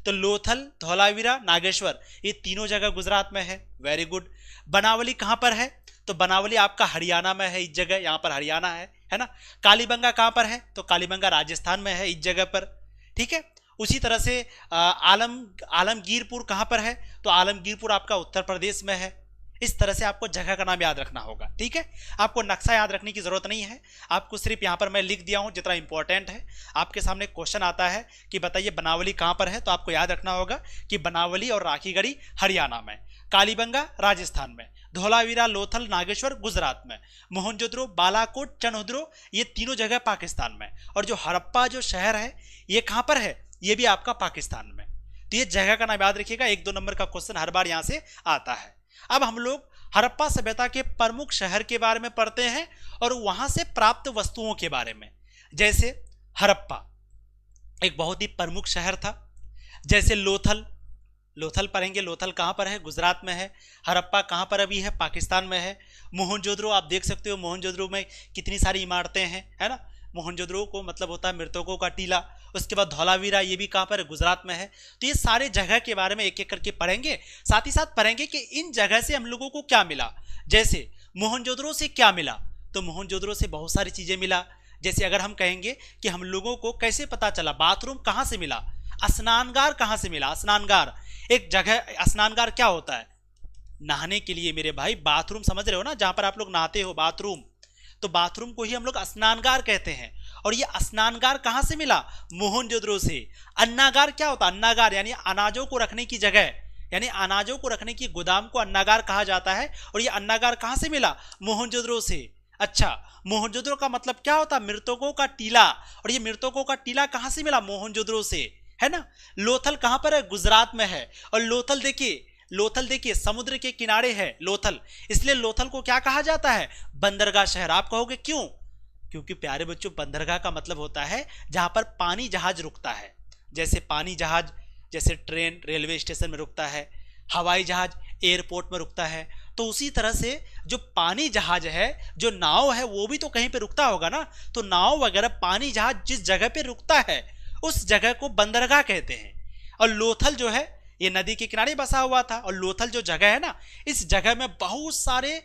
तो लोथल, धौलावीरा, नागेश्वर ये तीनों जगह गुजरात में है। Very good. बनावली कहां पर है, तो बनावली आपका हरियाणा में है, इस जगह यहाँ पर हरियाणा है ना। कालीबंगा कहां पर है, तो कालीबंगा राजस्थान में है, इस जगह पर। ठीक है, उसी तरह से आलमगीरपुर कहां पर है, तो आलमगीरपुर आपका उत्तर प्रदेश में है। इस तरह से आपको जगह का नाम याद रखना होगा। ठीक है, आपको नक्शा याद रखने की जरूरत नहीं है, आपको सिर्फ यहां पर मैं लिख दिया हूं जितना इंपॉर्टेंट है। आपके सामने क्वेश्चन आता है कि बताइए बनावली कहां पर है, तो आपको याद रखना होगा कि बनावली और राखीगढ़ी हरियाणा में, कालीबंगा राजस्थान में, धौलावीरा, लोथल, नागेश्वर गुजरात में, मोहनजोदड़ो, बालाकोट, चनहुद्रो ये तीनों जगह पाकिस्तान में, और जो हड़प्पा जो शहर है ये कहां पर है, ये भी आपका पाकिस्तान में। तो ये जगह का नाम याद रखिएगा, 1-2 नंबर का क्वेश्चन हर बार यहां से आता है। अब हम लोग हड़प्पा सभ्यता के प्रमुख शहर के बारे में पढ़ते हैं और वहां से प्राप्त वस्तुओं के बारे में। जैसे हड़प्पा एक बहुत ही प्रमुख शहर था। जैसे लोथल, लोथल पढ़ेंगे, लोथल कहां पर है, गुजरात में है। हड़प्पा कहां पर अभी है, पाकिस्तान में है। मोहनजोदड़ो आप देख सकते हो, मोहनजोदड़ो में कितनी सारी इमारतें हैं, है ना। मोहनजोदड़ो को मतलब होता है मृतकों का टीला। उसके बाद धौलावीरा ये भी कहां पर है, गुजरात में है। तो ये सारे जगह के बारे में एक एक करके पढ़ेंगे, साथ ही साथ पढ़ेंगे कि इन जगह से हम लोगों को क्या मिला। जैसे मोहनजोदड़ो से क्या मिला, तो मोहनजोदड़ो से बहुत सारी चीजें मिला। जैसे अगर हम कहेंगे कि हम लोगों को कैसे पता चला, बाथरूम कहां से मिला, स्नानगार कहां से मिला। स्नानगार एक जगह, स्नानगार क्या होता है, नहाने के लिए मेरे भाई, बाथरूम समझ रहे हो ना, जहां पर आप लोग नहाते हो बाथरूम, तो बाथरूम को ही हम लोग स्नानगार कहते हैं। और ये स्नानगार कहां से मिला, मोहनजोदड़ो से। अन्नागार क्या होता है, अन्नागार यानी अनाजों को रखने की जगह, यानी अनाजों को रखने की गोदाम को अन्नागार कहा जाता है। और ये अन्नागार कहां से मिला, मोहनजोदड़ो से। अच्छा, मोहनजोदड़ो का मतलब क्या होता है, मृतकों का टीला। और ये मृतकों का टीला कहां से मिला, मोहनजोदड़ो से, है ना। लोथल कहां पर है, गुजरात में है। और लोथल देखिए, लोथल देखिए समुद्र के किनारे है लोथल, इसलिए लोथल को क्या कहा जाता है, बंदरगाह शहर। आप कहोगे क्यों, क्योंकि प्यारे बच्चों बंदरगाह का मतलब होता है जहां पर पानी जहाज रुकता है। जैसे पानी जहाज, जैसे ट्रेन रेलवे स्टेशन में रुकता है, हवाई जहाज एयरपोर्ट में रुकता है, तो उसी तरह से जो पानी जहाज है, जो नाव है, वो भी तो कहीं पे रुकता होगा ना। तो नाव वगैरह पानी जहाज जिस जगह पे रुकता है उस जगह को बंदरगाह कहते हैं। और लोथल जो है ये नदी के किनारे बसा हुआ था। और लोथल जो जगह है ना, इस जगह में बहुत सारे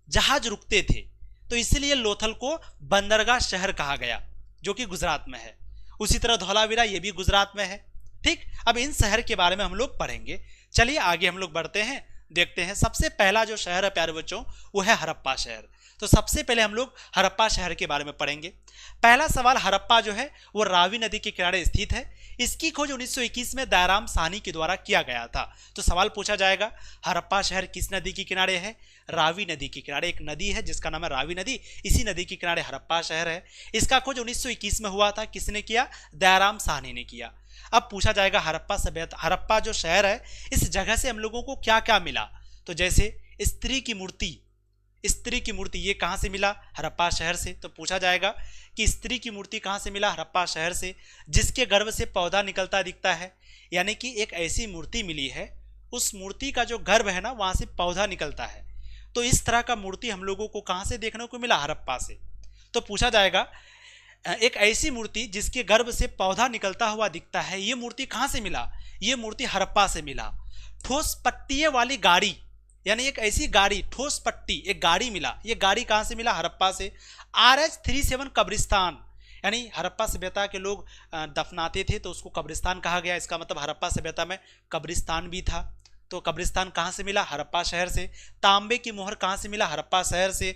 जहाज रुकते थे, तो इसलिए लोथल को बंदरगाह शहर कहा गया, जो कि गुजरात में है। उसी तरह धौलावीरा ये भी गुजरात में है। ठीक, अब इन शहर के बारे में हम लोग पढ़ेंगे। चलिए आगे हम लोग बढ़ते हैं, देखते हैं। सबसे पहला जो शहर है प्यारे बच्चों वो है हड़प्पा शहर। तो सबसे पहले हम लोग हड़प्पा शहर के बारे में पढ़ेंगे। पहला सवाल, हड़प्पा जो है वो रावी नदी के किनारे स्थित है। इसकी खोज 1921 में दयाराम साहनी के द्वारा किया गया था। तो सवाल पूछा जाएगा, हड़प्पा शहर किस नदी के किनारे है, रावी नदी के किनारे। एक नदी है जिसका नाम है रावी नदी, इसी नदी के किनारे हड़प्पा शहर है। इसका खोज 1921 में हुआ था। किसने किया, दयाराम साहनी ने किया। अब पूछा जाएगा हड़प्पा सभ्यता, हड़प्पा जो शहर है इस जगह से हम लोगों को क्या क्या मिला। तो जैसे स्त्री की मूर्ति, स्त्री की मूर्ति ये कहां से मिला, हड़प्पा शहर से। तो पूछा जाएगा कि स्त्री की मूर्ति कहां से मिला, हड़प्पा शहर से, जिसके गर्भ से पौधा निकलता दिखता है। यानी कि एक ऐसी मूर्ति मिली है, उस मूर्ति का जो गर्भ है ना वहां से पौधा निकलता है। तो इस तरह का मूर्ति हम लोगों को कहां से देखने को मिला, हड़प्पा से। तो पूछा जाएगा एक ऐसी मूर्ति जिसके गर्भ से पौधा निकलता हुआ दिखता है। ये मूर्ति कहां से मिला? ये मूर्ति हड़प्पा से मिला। ठोस पट्टिये वाली गाड़ी, यानी एक ऐसी गाड़ी, ठोस पट्टी एक गाड़ी मिला। ये गाड़ी कहां से मिला? हड़प्पा से। RH37 कब्रिस्तान, यानी हड़प्पा सभ्यता के लोग दफनाते थे तो उसको कब्रिस्तान कहा गया। इसका मतलब हड़प्पा सभ्यता में कब्रिस्तान भी था। तो कब्रिस्तान कहां से मिला? हड़प्पा शहर से। तांबे की मोहर कहां से मिला? हड़प्पा शहर से।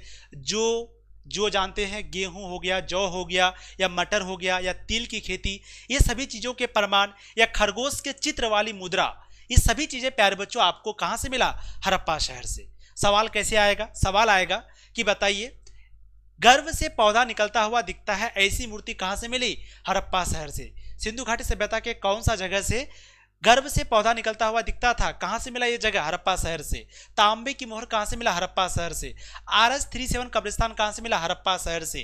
जो जानते हैं, गेहूं हो गया, जौ हो गया, या मटर हो गया, या तिल की खेती, ये सभी चीजों के प्रमाण, या खरगोश के चित्र वाली मुद्रा, ये सभी चीजें प्यारे बच्चों आपको कहां से मिला? हड़प्पा शहर से। सवाल कैसे आएगा? सवाल आएगा कि बताइए, गर्भ से पौधा निकलता हुआ दिखता है, ऐसी मूर्ति कहां से मिली? हड़प्पा शहर से। सिंधु घाटी सभ्यता के कौन सा जगह से गर्भ से पौधा निकलता हुआ दिखता था? कहां से मिला ये जगह? हड़प्पा शहर से। तांबे की मोहर कहां से मिला? हड़प्पा शहर से। RH37 कब्रिस्तान कहां से मिला? हड़प्पा शहर से।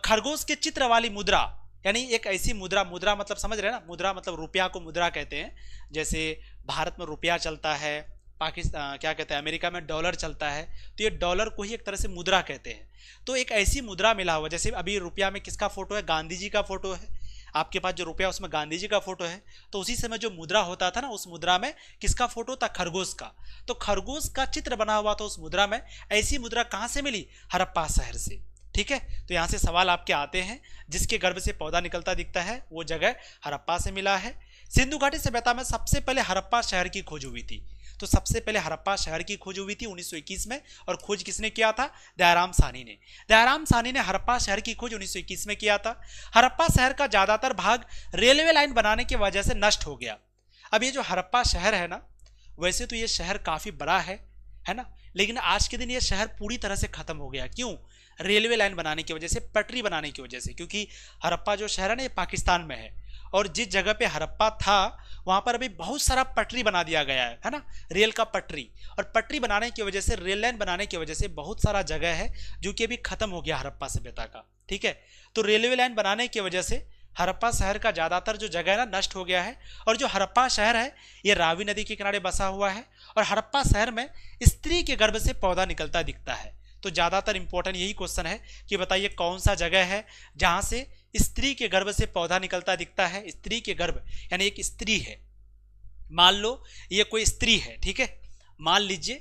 खरगोश के चित्र वाली मुद्रा, यानी एक ऐसी मुद्रा, मुद्रा मतलब समझ रहे हैं ना, मुद्रा मतलब रुपया को मुद्रा कहते हैं। जैसे भारत में रुपया चलता है, पाकिस्तान क्या कहते हैं, अमेरिका में डॉलर चलता है, तो ये डॉलर को ही एक तरह से मुद्रा कहते हैं। तो एक ऐसी मुद्रा मिला हुआ, जैसे अभी रुपया में किसका फोटो है? गांधी जी का फोटो है। आपके पास जो रुपया उसमें गांधी जी का फोटो है, तो उसी समय जो मुद्रा होता था ना, उस मुद्रा में किसका फोटो था? खरगोश का। तो खरगोश का चित्र बना हुआ था उस मुद्रा में। ऐसी मुद्रा कहां से मिली? हड़प्पा शहर से। ठीक है, तो यहां से सवाल आपके आते हैं, जिसके गर्भ से पौधा निकलता दिखता है वो जगह हड़प्पा से मिला है। सिंधु घाटी सभ्यता में सबसे पहले हड़प्पा शहर की खोज हुई थी। तो सबसे पहले हड़प्पा शहर की खोज हुई थी 1921 में, और खोज किसने किया था? दयाराम साहनी ने। दयाराम साहनी ने हड़प्पा शहर की खोज 1921 में किया था। हड़प्पा शहर का ज्यादातर भाग रेलवे लाइन बनाने की वजह से नष्ट हो गया। अब ये जो हड़प्पा शहर है ना, वैसे तो ये शहर काफी बड़ा है ना, लेकिन आज के दिन ये शहर पूरी तरह से खत्म हो गया। क्यों? रेलवे लाइन बनाने की वजह से, पटरी बनाने की वजह से। क्योंकि हड़प्पा जो शहर है ना, ये पाकिस्तान में है, और जिस जगह पे हड़प्पा था वहां पर अभी बहुत सारा पटरी बना दिया गया है ना, रेल का पटरी। और पटरी बनाने की वजह से, रेल लाइन बनाने की वजह से बहुत सारा जगह है जो कि अभी खत्म हो गया हड़प्पा सभ्यता का। ठीक है, तो रेलवे लाइन बनाने की वजह से हड़प्पा शहर का ज्यादातर जो जगह है ना, नष्ट हो गया है। और जो हड़प्पा शहर है ये रावी नदी के किनारे बसा हुआ है, और हड़प्पा शहर में स्त्री के गर्भ से पौधा निकलता दिखता है। तो ज्यादातर इंपॉर्टेंट यही क्वेश्चन है कि बताइए कौन सा जगह है जहां से स्त्री के गर्भ से पौधा निकलता दिखता है। स्त्री के गर्भ यानी एक स्त्री है, मान लो ये कोई स्त्री है। ठीक है, मान लीजिए,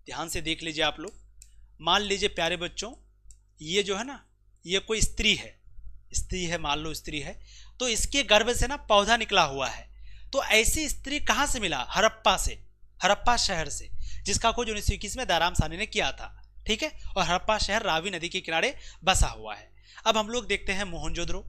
ध्यान से देख लीजिए आप लोग, मान लीजिए प्यारे बच्चों, ये जो है ना, ये कोई स्त्री है, स्त्री है, मान लो स्त्री है, तो इसके गर्भ से ना पौधा निकला हुआ है। तो ऐसी स्त्री कहां से मिला? हड़प्पा से, हड़प्पा शहर से, जिसका खोज 1921 में दयाराम साहनी ने किया था। ठीक है, और हड़प्पा शहर रावी नदी के किनारे बसा हुआ है। अब हम लोग देखते हैं मोहनजोदड़ो।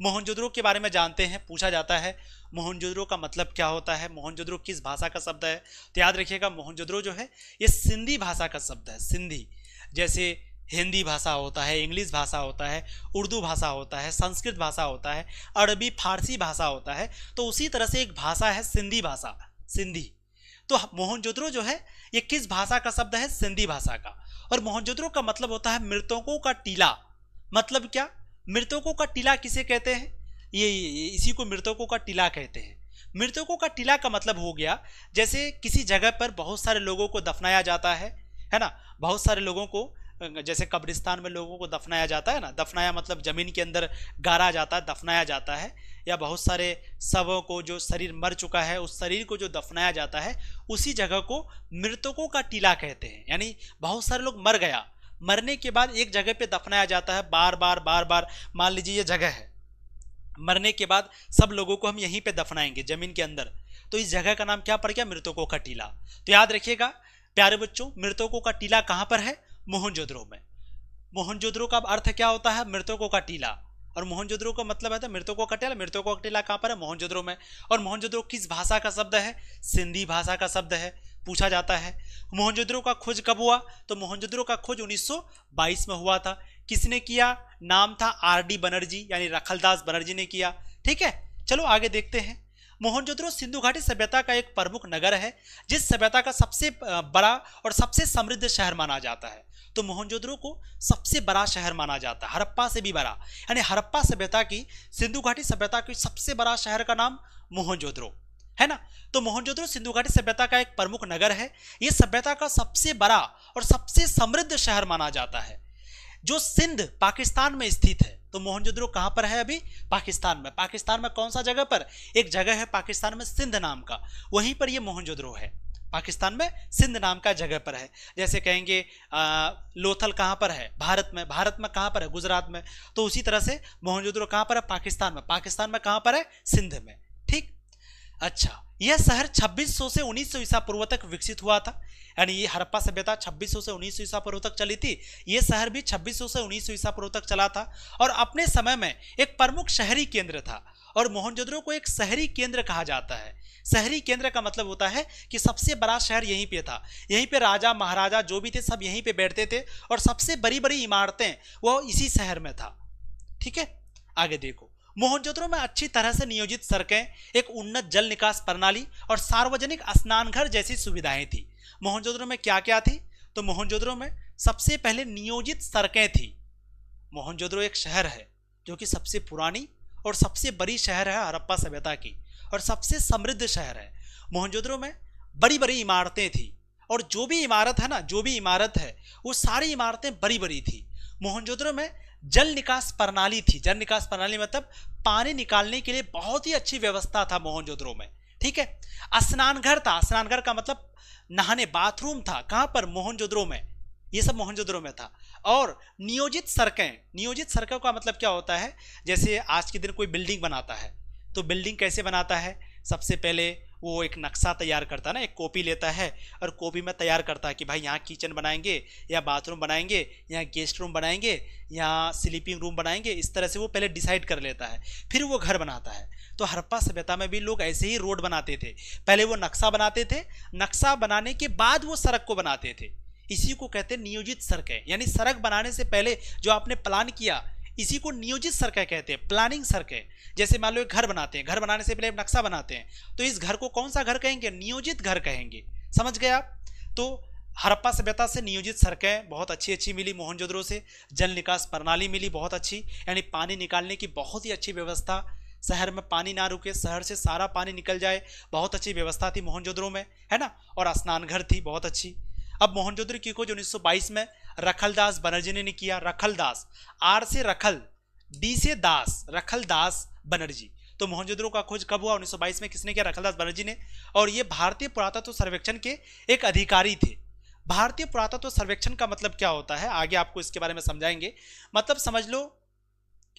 मोहनजोदड़ो के बारे में जानते हैं, पूछा जाता है मोहनजोदड़ो का मतलब क्या होता है, मोहनजोदड़ो किस भाषा का शब्द है। तो याद रखिएगा, मोहनजोदड़ो जो है ये सिंधी भाषा का शब्द है। सिंधी, जैसे हिंदी भाषा होता है, इंग्लिश भाषा होता है, उर्दू भाषा होता है, संस्कृत भाषा होता है, अरबी फारसी भाषा होता है, तो उसी तरह से एक भाषा है सिंधी भाषा, सिंधी। तो मोहनजोदड़ो जो है ये किस भाषा का शब्द है? सिंधी भाषा का। और मोहनजोदड़ो का मतलब होता है मृतकों का टीला। मतलब क्या? मृतकों का टीला किसे कहते हैं? ये इसी को मृतकों का टीला कहते हैं। मृतकों का टीला का मतलब हो गया, जैसे किसी जगह पर बहुत सारे लोगों को दफनाया जाता है ना, बहुत सारे लोगों को, जैसे कब्रिस्तान में लोगों को दफनाया जाता है ना, दफनाया मतलब जमीन के अंदर गाड़ा जाता है, दफनाया जाता है, या बहुत सारे शवों को, जो शरीर मर चुका है उस शरीर को जो दफनाया जाता है, उसी जगह को मृतकों का टीला कहते हैं। यानी बहुत सारे लोग मर गया, मरने के बाद एक जगह पे दफनाया जाता है बार बार बार बार। मान लीजिए ये जगह है, मरने के बाद सब लोगों को हम यहीं पे दफनाएंगे जमीन के अंदर, तो इस जगह का नाम क्या पड़ गया? मृतकों का टीला। तो याद रखिएगा प्यारे बच्चों, मृतकों का टीला कहां पर है? मोहनजोदड़ो में। मोहनजोदड़ो का अर्थ क्या होता है? मृतकों का टीला। और मोहनजोदड़ो का मतलब है मृतकों का टीला। मृतकों का टीला कहां पर है? मोहनजोदड़ो में। और मोहनजोदड़ो किस भाषा का शब्द है? सिंधी भाषा का शब्द है। पूछा जाता है मोहनजोदड़ो का खोज कब हुआ? तो मोहनजोदड़ो का खोज 1922 में हुआ था। किसने किया? नाम था RD बनर्जी, यानी रखलदास बनर्जी ने किया। ठीक है, चलो आगे देखते हैं। मोहनजोदड़ो सिंधु घाटी सभ्यता का एक प्रमुख नगर है, जिस सभ्यता का सबसे बड़ा और सबसे समृद्ध शहर माना जाता है। तो मोहनजोदड़ो को सबसे बड़ा शहर माना जाता है, हड़प्पा से भी बड़ा। यानी हड़प्पा सभ्यता की, सिंधु घाटी सभ्यता की सबसे बड़ा शहर का नाम मोहनजोदड़ो है ना। तो मोहनजोदड़ो सिंधु घाटी सभ्यता का एक प्रमुख नगर है। यह सभ्यता का सबसे बड़ा और सबसे समृद्ध शहर माना जाता है, जो सिंध पाकिस्तान में स्थित है। तो मोहनजोदड़ो कहां पर है अभी? पाकिस्तान में। पाकिस्तान में कौन सा जगह पर? एक जगह है पाकिस्तान में सिंध नाम का, वहीं पर ये मोहनजोदड़ो है। पाकिस्तान में सिंध नाम का जगह पर है। जैसे कहेंगे लोथल कहां पर है? भारत में। भारत में कहां पर है? गुजरात में। तो उसी तरह से मोहनजोदड़ो कहां पर है? पाकिस्तान में। पाकिस्तान में कहां पर है? सिंध में। ठीक। अच्छा, यह शहर 2600 से 1900 ईसा पूर्व तक विकसित हुआ था, यानी ये हड़प्पा सभ्यता 2600 से 1900 ईसा पूर्व तक चली थी। यह शहर भी 2600 से 1900 ईसा पूर्व तक चला था और अपने समय में एक प्रमुख शहरी केंद्र था। और मोहनजोदड़ो को एक शहरी केंद्र कहा जाता है। शहरी केंद्र का मतलब होता है कि सबसे बड़ा शहर यहीं पे था, यहीं पे राजा महाराजा जो भी थे सब यहीं पे बैठते थे और सबसे बड़ी बड़ी इमारतें वो इसी शहर में था। ठीक है, आगे देखो। मोहनजोदड़ो में अच्छी तरह से नियोजित सड़कें, एक उन्नत जल निकास प्रणाली और सार्वजनिक स्नानघर जैसी सुविधाएं थी। मोहनजोदड़ो में क्या क्या थी? तो मोहनजोदड़ो में सबसे पहले नियोजित सड़कें थी। मोहनजोदड़ो एक शहर है जो कि सबसे पुरानी और सबसे बड़ी शहर है हड़प्पा सभ्यता की और सबसे समृद्ध शहर है। मोहनजोदड़ो में बड़ी बड़ी इमारतें थी और जो भी इमारत है ना, जो भी इमारत है वो सारी इमारतें बड़ी बड़ी थी। मोहनजोदड़ो में जल निकास प्रणाली थी। जल निकास प्रणाली मतलब पानी निकालने के लिए बहुत ही अच्छी व्यवस्था था मोहनजोदड़ो में। ठीक है। स्नानघर था। स्नानघर का मतलब नहाने, बाथरूम था। कहां पर? मोहनजोदड़ो में। ये सब मोहनजोदड़ो में था। और नियोजित सड़कें, नियोजित सड़कों का मतलब क्या होता है? जैसे आज के दिन कोई बिल्डिंग बनाता है तो बिल्डिंग कैसे बनाता है? सबसे पहले वो एक नक्शा तैयार करता है ना, एक कॉपी लेता है और कॉपी में तैयार करता है कि भाई यहाँ किचन बनाएंगे, या बाथरूम बनाएंगे, यहाँ गेस्ट रूम बनाएंगे, यहाँ स्लीपिंग रूम बनाएंगे। इस तरह से वो पहले डिसाइड कर लेता है, फिर वो घर बनाता है। तो हड़प्पा सभ्यता में भी लोग ऐसे ही रोड बनाते थे। पहले वो नक्शा बनाते थे, नक्शा बनाने के बाद वो सड़क को बनाते थे। इसी को कहते हैं नियोजित सड़कें, यानी सड़क बनाने से पहले जो आपने प्लान किया इसी को नियोजित सड़कें कहते हैं, प्लानिंग सड़कें। जैसे मान लो एक घर बनाते हैं, घर बनाने से पहले नक्शा बनाते हैं, तो इस घर को कौन सा घर कहेंगे? नियोजित घर कहेंगे। समझ गए आप? तो हड़प्पा सभ्यता से नियोजित सड़कें बहुत अच्छी अच्छी मिली। मोहनजोदड़ो से जल निकास प्रणाली मिली बहुत अच्छी, यानी पानी निकालने की बहुत ही अच्छी व्यवस्था। शहर में पानी ना रुके, शहर से सारा पानी निकल जाए, बहुत अच्छी व्यवस्था थी मोहनजोदड़ो में, है ना। और स्नानघर थी बहुत अच्छी। अब मोहनजोदड़ो की खोज 1922 में रखलदास बनर्जी ने किया। रखलदास, आर से रखल, डी से दास, रखलदास बनर्जी। तो मोहनजोदड़ो का खोज कब हुआ? 1922 में। किसने किया? रखलदास बनर्जी ने। और ये भारतीय पुरातत्व सर्वेक्षण के एक अधिकारी थे। भारतीय पुरातत्व सर्वेक्षण का मतलब क्या होता है आगे आपको इसके बारे में समझाएंगे। मतलब समझ लो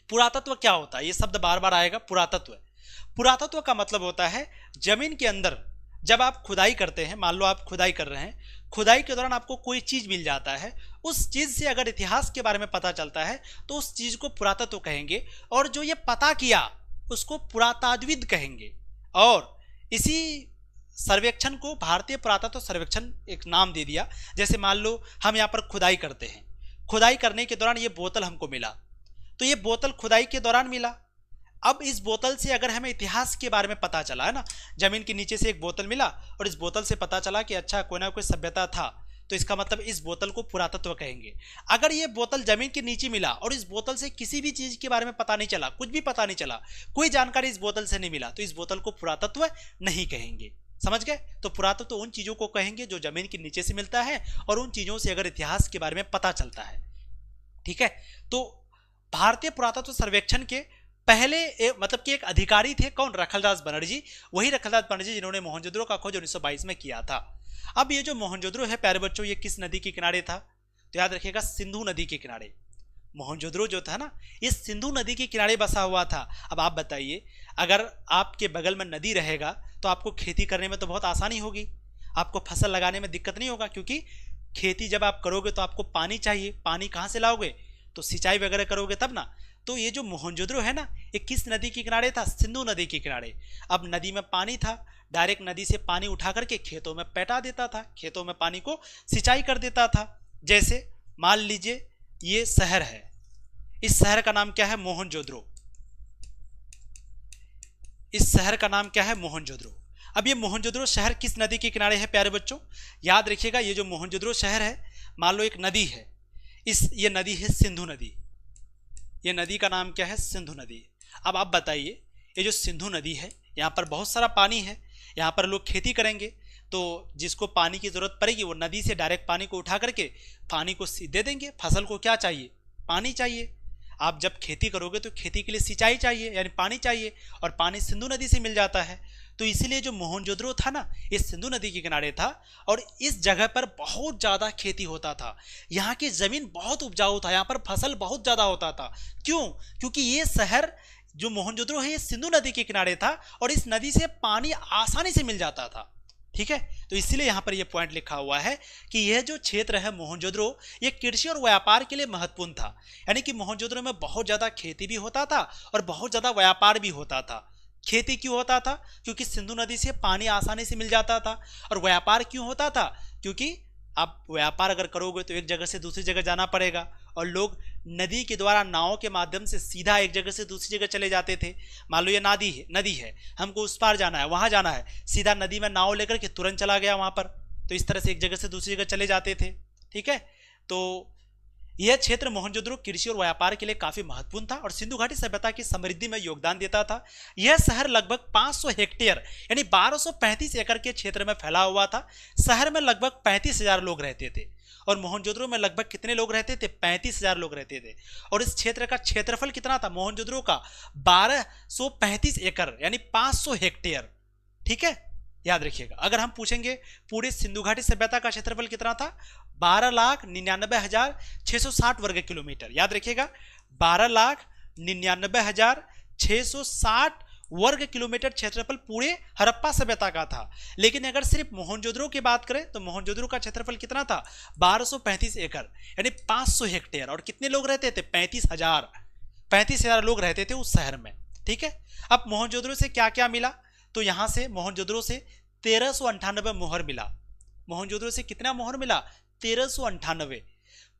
पुरातत्व क्या होता है, ये शब्द बार बार आएगा। पुरातत्व, पुरातत्व का मतलब होता है जमीन के अंदर जब आप खुदाई करते हैं, मान लो आप खुदाई कर रहे हैं, खुदाई के दौरान आपको कोई चीज मिल जाता है, उस चीज से अगर इतिहास के बारे में पता चलता है तो उस चीज को पुरातत्व कहेंगे। और जो ये पता किया उसको पुरातात्विद कहेंगे। और इसी सर्वेक्षण को भारतीय पुरातत्व सर्वेक्षण एक नाम दे दिया। जैसे मान लो हम यहाँ पर खुदाई करते हैं, खुदाई करने के दौरान ये बोतल हमको मिला, तो ये बोतल खुदाई के दौरान मिला। अब इस बोतल से अगर हमें इतिहास के बारे में पता चला है ना, जमीन के नीचे से एक बोतल मिला और इस बोतल से पता चला कि अच्छा कोई ना कोई सभ्यता था, तो इसका मतलब इस बोतल को पुरातत्व कहेंगे। अगर ये बोतल जमीन के नीचे मिला और इस बोतल से किसी भी चीज के बारे में पता नहीं चला, कुछ भी पता नहीं चला, कोई जानकारी इस बोतल से नहीं मिला, तो इस बोतल को पुरातत्व नहीं कहेंगे। समझ गए? तो पुरातत्व उन चीजों को कहेंगे जो जमीन के नीचे से मिलता है और उन चीजों से अगर इतिहास के बारे में पता चलता है। ठीक है। तो भारतीय पुरातत्व सर्वेक्षण के पहले मतलब कि एक अधिकारी थे, कौन? रखलदास बनर्जी। वही रखलदास बनर्जी जिन्होंने मोहनजोदड़ो का खोज 1922 में किया था। अब ये जो मोहनजोदड़ो है प्यारे बच्चों, ये किस नदी के किनारे था? तो याद रखिएगा सिंधु नदी के किनारे। मोहनजोदड़ो जो था ना, ये सिंधु नदी के किनारे बसा हुआ था। अब आप बताइए, अगर आपके बगल में नदी रहेगा तो आपको खेती करने में तो बहुत आसानी होगी, आपको फसल लगाने में दिक्कत नहीं होगा, क्योंकि खेती जब आप करोगे तो आपको पानी चाहिए। पानी कहाँ से लाओगे? तो सिंचाई वगैरह करोगे तब ना। तो ये जो मोहनजोदड़ो है ना, ये किस नदी के किनारे था? सिंधु नदी के किनारे। अब नदी में पानी था, डायरेक्ट नदी से पानी उठा करके खेतों में पैटा देता था, खेतों में पानी को सिंचाई कर देता था। जैसे मान लीजिए ये शहर है, इस शहर का नाम क्या है? मोहनजोदड़ो। इस शहर का नाम क्या है? मोहनजोदड़ो। अब ये मोहनजोदड़ो शहर किस नदी के किनारे है प्यारे बच्चों? याद रखिएगा, ये जो मोहनजोदड़ो शहर है, मान लो एक नदी है, ये नदी है सिंधु नदी। ये नदी का नाम क्या है? सिंधु नदी। अब आप बताइए, ये जो सिंधु नदी है, यहाँ पर बहुत सारा पानी है, यहाँ पर लोग खेती करेंगे, तो जिसको पानी की जरूरत पड़ेगी वो नदी से डायरेक्ट पानी को उठा करके पानी को दे देंगे। फसल को क्या चाहिए? पानी चाहिए। आप जब खेती करोगे तो खेती के लिए सिंचाई चाहिए, यानी पानी चाहिए, और पानी सिंधु नदी से मिल जाता है। तो इसीलिए जो मोहनजोदड़ो था ना, ये सिंधु नदी के किनारे था, और इस जगह पर बहुत ज़्यादा खेती होता था। यहाँ की ज़मीन बहुत उपजाऊ था, यहाँ पर फसल बहुत ज़्यादा होता था। क्यों? क्योंकि ये शहर जो मोहनजोदड़ो है ये सिंधु नदी के किनारे था, और इस नदी से पानी आसानी से मिल जाता था। ठीक है, तो इसीलिए यहाँ पर ये पॉइंट लिखा हुआ है कि यह जो क्षेत्र है मोहनजोदड़ो, ये कृषि और व्यापार के लिए महत्वपूर्ण था। यानी कि मोहनजोदड़ो में बहुत ज़्यादा खेती भी होता था और बहुत ज़्यादा व्यापार भी होता था। खेती क्यों होता था? क्योंकि सिंधु नदी से पानी आसानी से मिल जाता था। और व्यापार क्यों होता था? क्योंकि आप व्यापार अगर करोगे तो एक जगह से दूसरी जगह जाना पड़ेगा, और लोग नदी के द्वारा नाव के माध्यम से सीधा एक जगह से दूसरी जगह चले जाते थे। मान लो ये नदी है, हमको उस पार जाना है, वहां जाना है, सीधा नदी में नाव लेकर के तुरंत चला गया वहां पर। तो इस तरह से एक जगह से दूसरी जगह चले जाते थे। ठीक है, तो यह क्षेत्र मोहनजोदड़ो कृषि और व्यापार के लिए काफी महत्वपूर्ण था और सिंधु घाटी सभ्यता की समृद्धि में योगदान देता था। यह शहर लगभग 500 हेक्टेयर यानी 1235 एकड़ के क्षेत्र में फैला हुआ था। शहर में लगभग 35,000 लोग रहते थे, और मोहनजोदड़ो में लगभग कितने लोग रहते थे? 35,000 लोग रहते थे। और इस क्षेत्र का क्षेत्रफल कितना था मोहनजोदड़ो का? 1235 एकड़ यानी 500 हेक्टेयर। ठीक है, याद रखिएगा। अगर हम पूछेंगे पूरे सिंधु घाटी सभ्यता का क्षेत्रफल कितना था? 12,99,660 वर्ग किलोमीटर। याद रखिएगा, 12,99,660 वर्ग किलोमीटर क्षेत्रफल पूरे हड़प्पा सभ्यता का था। लेकिन अगर सिर्फ मोहनजोदड़ो की बात करें तो मोहनजोदड़ो का क्षेत्रफल कितना था? 1235 एकड़ यानी 500 हेक्टेयर। और कितने लोग रहते थे? 35,000 लोग रहते थे उस शहर में। ठीक है, अब मोहनजोदड़ो से क्या क्या मिला? तो यहां से मोहनजोदड़ो से 1398 मोहर मिला। मोहनजोदड़ो से कितना मोहर मिला? 1398।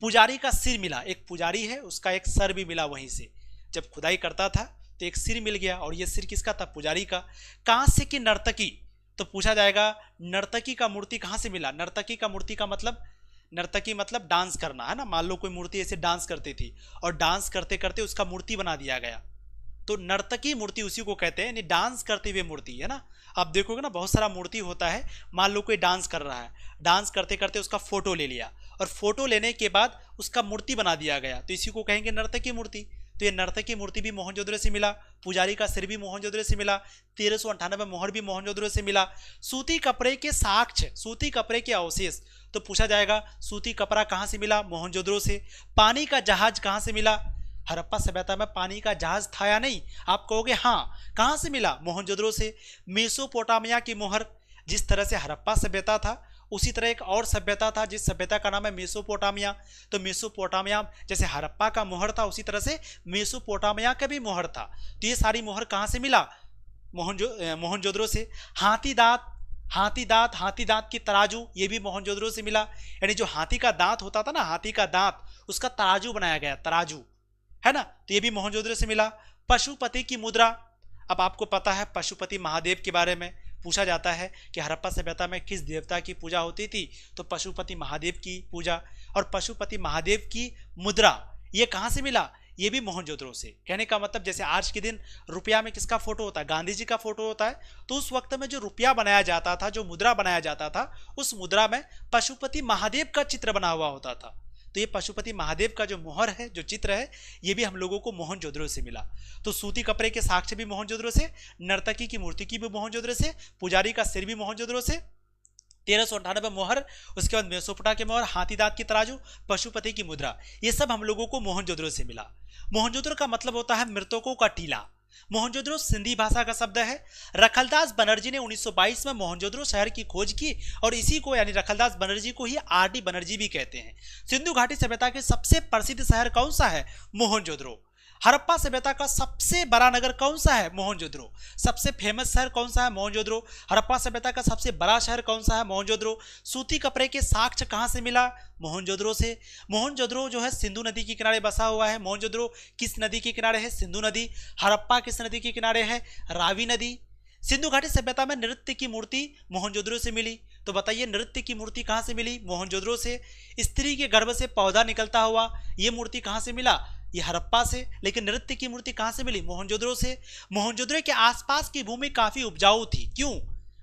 पुजारी का सिर मिला, एक पुजारी है उसका एक सर भी मिला वहीं से। जब खुदाई करता था तो एक सिर मिल गया, और ये सिर किसका था? पुजारी का। कांस्य की नर्तकी, तो पूछा जाएगा नर्तकी का मूर्ति कहां से मिला? नर्तकी का मूर्ति का मतलब, नर्तकी मतलब डांस करना है ना। मान लो कोई मूर्ति ऐसे डांस करती थी और डांस करते करते उसका मूर्ति बना दिया गया, तो नर्तकी मूर्ति उसी को कहते हैं, यानी डांस करते हुए मूर्ति है ना। आप देखोगे ना बहुत सारा मूर्ति होता है, मान लो कोई डांस कर रहा है, डांस करते करते उसका फोटो ले लिया, और फोटो लेने के बाद उसका मूर्ति बना दिया गया, तो इसी को कहेंगे नर्तकी मूर्ति। तो ये नर्तकी मूर्ति भी मोहनजोदड़ो से मिला, पुजारी का सिर भी मोहनजोदड़ो से मिला, 1398 मोहर भी मोहनजोदड़ो से मिला। सूती कपड़े के साक्ष्य, सूती कपड़े के अवशेष, तो पूछा जाएगा सूती कपड़ा कहां से मिला? मोहनजोदड़ो से। पानी का जहाज कहां से मिला? हड़प्पा सभ्यता में पानी का जहाज था या नहीं? आप कहोगे हाँ। कहां से मिला? मोहनजोदड़ो से। मेसोपोटामिया की मोहर, जिस तरह से हड़प्पा सभ्यता था उसी तरह एक और सभ्यता था जिस सभ्यता का नाम है मेसोपोटामिया। तो मेसोपोटामिया जैसे हड़प्पा का मोहर था उसी तरह से मेसोपोटामिया का भी मोहर था। तो ये सारी मोहर कहां से मिला? मोहनजोदड़ो से। हाथी दांत की तराजू, ये भी मोहनजोदड़ो से मिला। यानी जो हाथी का दांत होता था ना, हाथी का दांत, उसका तराजू बनाया गया, तराजू है ना, तो ये भी मोहनजोदड़ो से मिला। पशुपति की मुद्रा, अब आपको पता है पशुपति महादेव के बारे में पूछा जाता है कि हड़प्पा सभ्यता में किस देवता की पूजा होती थी? तो पशुपति महादेव की पूजा। और पशुपति महादेव की मुद्रा ये कहां से मिला? ये भी मोहनजोदड़ो से। कहने का मतलब जैसे आज के दिन रुपया में किसका फोटो होता है? गांधी जी का फोटो होता है, तो उस वक्त में जो रुपया बनाया जाता था, जो मुद्रा बनाया जाता था, उस मुद्रा में पशुपति महादेव का चित्र बना हुआ होता था। तो ये पशुपति महादेव का जो मोहर है, जो चित्र है, ये भी हम लोगों को मोहनजोदड़ो से मिला। तो सूती कपड़े के साक्ष्य भी मोहनजोदड़ो से, नर्तकी की मूर्ति की भी मोहनजोदड़ो से, पुजारी का सिर भी मोहनजोदड़ो से, 1398 मोहर, उसके बाद मेसोपोटा के मोहर, हाथी दांत की तराजू, पशुपति की मुद्रा, ये सब हम लोगों को मोहनजोदड़ो से मिला। मोहनजोदड़ो का मतलब होता है मृतकों का टीला। मोहनजोदड़ो सिंधी भाषा का शब्द है। रखलदास बनर्जी ने 1922 में मोहनजोदड़ो शहर की खोज की, और इसी को यानी रखलदास बनर्जी को ही आरडी बनर्जी भी कहते हैं। सिंधु घाटी सभ्यता के सबसे प्रसिद्ध शहर कौन सा है? मोहनजोदड़ो। हड़प्पा सभ्यता का सबसे बड़ा नगर कौन सा है? मोहनजोदड़ो। सबसे फेमस शहर कौन सा है? मोहनजोदड़ो। हड़प्पा सभ्यता का सबसे बड़ा शहर कौन सा है? मोहनजोदड़ो। सूती कपड़े के साक्ष्य कहां से मिला? मोहनजोदड़ो से। मोहनजोदड़ो जो है सिंधु नदी के किनारे बसा हुआ है। मोहनजोदड़ो किस नदी के किनारे है? सिंधु नदी। हड़प्पा किस नदी के किनारे है? रावी नदी। सिंधु घाटी सभ्यता में नृत्य की मूर्ति मोहनजोदड़ो से मिली। तो बताइए नृत्य की मूर्ति कहां से मिली? मोहनजोदड़ो से। स्त्री के गर्भ से पौधा निकलता हुआ, यह मूर्ति कहां से मिला? ये हड़प्पा से। लेकिन नृत्य की मूर्ति कहां से मिली? मोहनजोदड़ो से। मोहनजोदड़ो के आसपास की भूमि काफी उपजाऊ थी। क्यों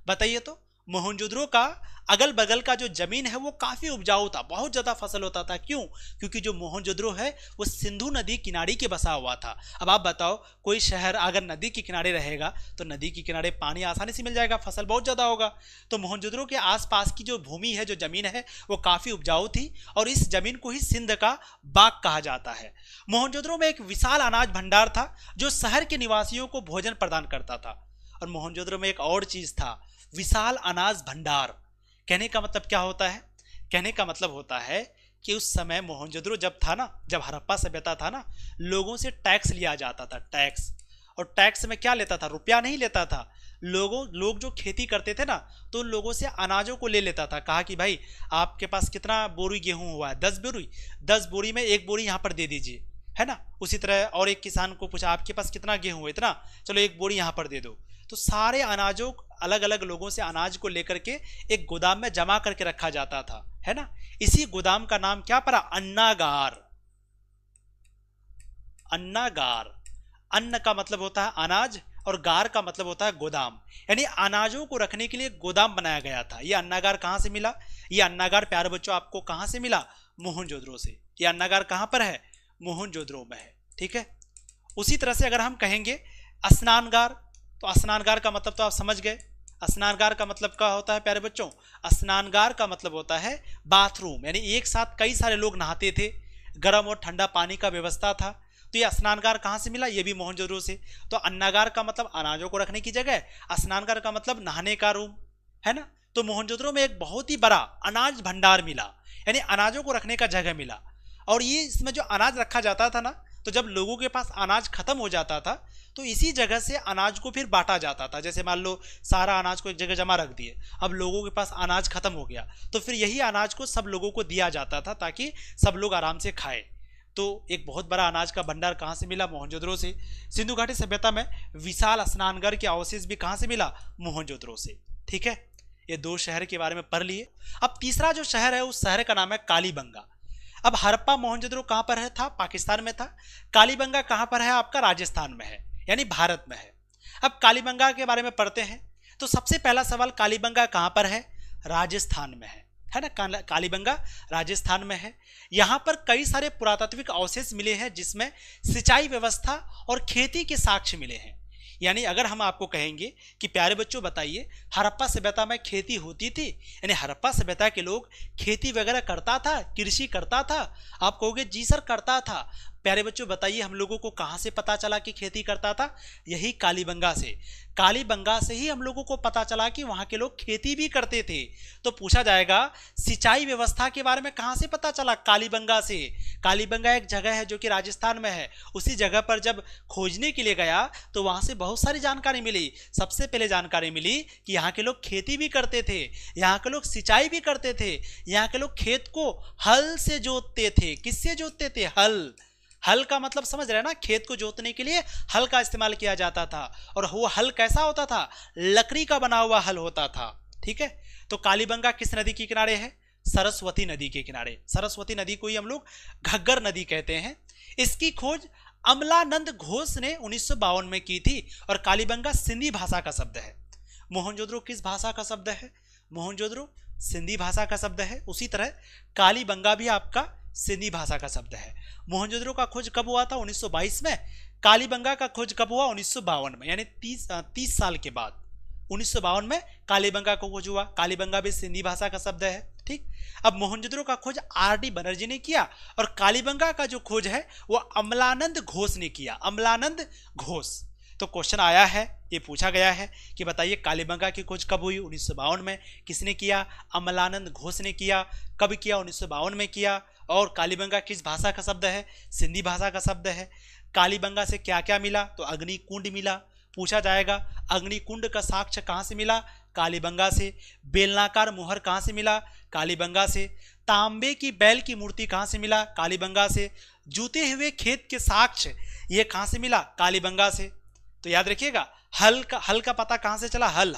बताइए? तो मोहनजोदड़ो का अगल बगल का जो जमीन है वो काफी उपजाऊ था, बहुत ज्यादा फसल होता था। क्यों? क्योंकि जो मोहनजोदड़ो है वो सिंधु नदी किनारे के बसा हुआ था। अब आप बताओ, कोई शहर अगर नदी के किनारे रहेगा तो नदी के किनारे पानी आसानी से मिल जाएगा, फसल बहुत ज्यादा होगा। तो मोहनजोदड़ो के आसपास की जो भूमि है, जो जमीन है, वो काफी उपजाऊ थी और इस जमीन को ही सिंध का बाग कहा जाता है। मोहनजोदड़ो में एक विशाल अनाज भंडार था जो शहर के निवासियों को भोजन प्रदान करता था। और मोहनजोदड़ो में एक और चीज था, विशाल अनाज भंडार। कहने का मतलब क्या होता है? कहने का मतलब होता है कि उस समय मोहनजोदड़ो जब था ना, जब हड़प्पा सभ्यता था ना, लोगों से टैक्स लिया जाता था, टैक्स। और टैक्स में क्या लेता था? रुपया नहीं लेता था। लोग जो खेती करते थे ना, तो उन लोगों से अनाजों को ले लेता था। कहा कि भाई आपके पास कितना बोरी गेहूं हुआ है? 10 बोरी। 10 बोरी में एक बोरी यहां पर दे दीजिए, है ना। उसी तरह और एक किसान को पूछा आपके पास कितना गेहूं है? इतना, चलो एक बोरी यहां पर दे दो। तो सारे अनाजों, अलग अलग लोगों से अनाज को लेकर के एक गोदाम में जमा करके रखा जाता था, है ना। इसी गोदाम का नाम क्या पड़ा? अन्नागार। अन्नागार। अन्न का मतलब होता है अनाज और गार का मतलब होता है गोदाम, यानी अनाजों को रखने के लिए गोदाम बनाया गया था। ये अन्नागार कहां से मिला? ये अन्नागार प्यारे बच्चों आपको कहां से मिला? मोहनजोदड़ो से। ये अन्नागार कहां पर है? मोहनजोदड़ो में है, ठीक है। उसी तरह से अगर हम कहेंगे स्नानगार, तो स्नानगार का मतलब तो आप समझ गए। स्नानगार का मतलब क्या होता है प्यारे बच्चों? स्नानगार का मतलब होता है बाथरूम, यानी एक साथ कई सारे लोग नहाते थे, गर्म और ठंडा पानी का व्यवस्था था। तो ये स्नानगार कहां से मिला? ये भी मोहनजोदड़ो से। तो अन्नागार का मतलब अनाजों को रखने की जगह, स्नानगार का मतलब नहाने का रूम, है ना। तो मोहनजोदड़ो में एक बहुत ही बड़ा अनाज भंडार मिला, यानी अनाजों को रखने का जगह मिला। और ये इसमें जो अनाज रखा जाता था ना, तो जब लोगों के पास अनाज खत्म हो जाता था तो इसी जगह से अनाज को फिर बांटा जाता था। जैसे मान लो सारा अनाज को एक जगह जमा रख दिए, अब लोगों के पास अनाज खत्म हो गया, तो फिर यही अनाज को सब लोगों को दिया जाता था ताकि सब लोग आराम से खाए। तो एक बहुत बड़ा अनाज का भंडार कहां से मिला? मोहनजोदड़ो से। सिंधु घाटी सभ्यता में विशाल स्नानघर के अवशेष भी कहां से मिला? मोहनजोदड़ो से, ठीक है। ये दो शहर के बारे में पढ़ लिए। अब तीसरा जो शहर है उस शहर का नाम है कालीबंगा। अब हड़प्पा मोहनजोदड़ो कहां पर है? था पाकिस्तान में था। कालीबंगा कहां पर है? आपका राजस्थान में है, यानी भारत में है। अब कालीबंगा के बारे में पढ़ते हैं तो सबसे पहला सवाल, कालीबंगा कहां पर है? राजस्थान में है ना। कालीबंगा राजस्थान में है। यहां पर कई सारे पुरातात्विक अवशेष मिले हैं जिसमें सिंचाई व्यवस्था और खेती के साक्ष्य मिले हैं। यानी अगर हम आपको कहेंगे कि प्यारे बच्चों बताइए हड़प्पा सभ्यता में खेती होती थी, यानी हड़प्पा सभ्यता के लोग खेती वगैरह करता था, कृषि करता था? आप कहोगे जी सर करता था। प्यारे बच्चों बताइए हम लोगों को कहां से पता चला कि खेती करता था? यही कालीबंगा से। कालीबंगा से ही हम लोगों को पता चला कि वहां के लोग खेती भी करते थे। तो पूछा जाएगा सिंचाई व्यवस्था के बारे में कहां से पता चला? कालीबंगा से। कालीबंगा एक जगह है जो कि राजस्थान में है। उसी जगह पर जब खोजने के लिए गया तो वहां से बहुत सारी जानकारी मिली। सबसे पहले जानकारी मिली कि यहाँ के लोग खेती भी करते थे, यहाँ के लोग सिंचाई भी करते थे, यहाँ के लोग खेत को हल से जोतते थे। किससे जोतते थे? हल। हल का मतलब समझ रहे हैं ना, खेत को जोतने के लिए हल का इस्तेमाल किया जाता था। और वो हल कैसा होता था? लकड़ी का बना हुआ हल होता था, ठीक है। तो कालीबंगा किस नदी के किनारे है? सरस्वती नदी के किनारे। सरस्वती नदी को ही हम लोग घग्गर नदी कहते हैं। इसकी खोज अमलानंद घोष ने 1952 में की थी। और कालीबंगा सिंधी भाषा का शब्द है। मोहनजोदड़ो किस भाषा का शब्द है? मोहनजोदड़ो सिंधी भाषा का शब्द है। उसी तरह कालीबंगा भी आपका सिंधी भाषा का शब्द है। मोहनजोदड़ो का खोज कब हुआ था? 1922 में। कालीबंगा का खोज कब हुआ? 1952 में, यानी 30 साल के बाद 1952 में कालीबंगा को खोज हुआ। कालीबंगा भी सिंधी भाषा का शब्द है, ठीक। अब मोहनजोदड़ो का खोज आर.डी. बनर्जी ने किया और कालीबंगा का जो खोज है वो अमलानंद घोष ने किया। अमलानंद घोष। तो क्वेश्चन आया है, ये पूछा गया है कि बताइए कालीबंगा की खोज कब हुई? 1952 में। किसने किया? अमलानंद घोष ने किया। कब किया? 1952 में किया। और कालीबंगा किस भाषा का शब्द है? सिंधी भाषा का शब्द है। कालीबंगा से क्या क्या मिला? तो अग्निकुंड मिला। पूछा जाएगा अग्निकुंड का साक्ष्य कहां से मिला? कालीबंगा से। बेलनाकार मोहर कहां से मिला? कालीबंगा से। तांबे की बैल की मूर्ति कहां से मिला? कालीबंगा से। जूते हुए खेत के साक्ष्य ये कहां से मिला? कालीबंगा से। तो याद रखिएगा हल का पता कहां से चला? हल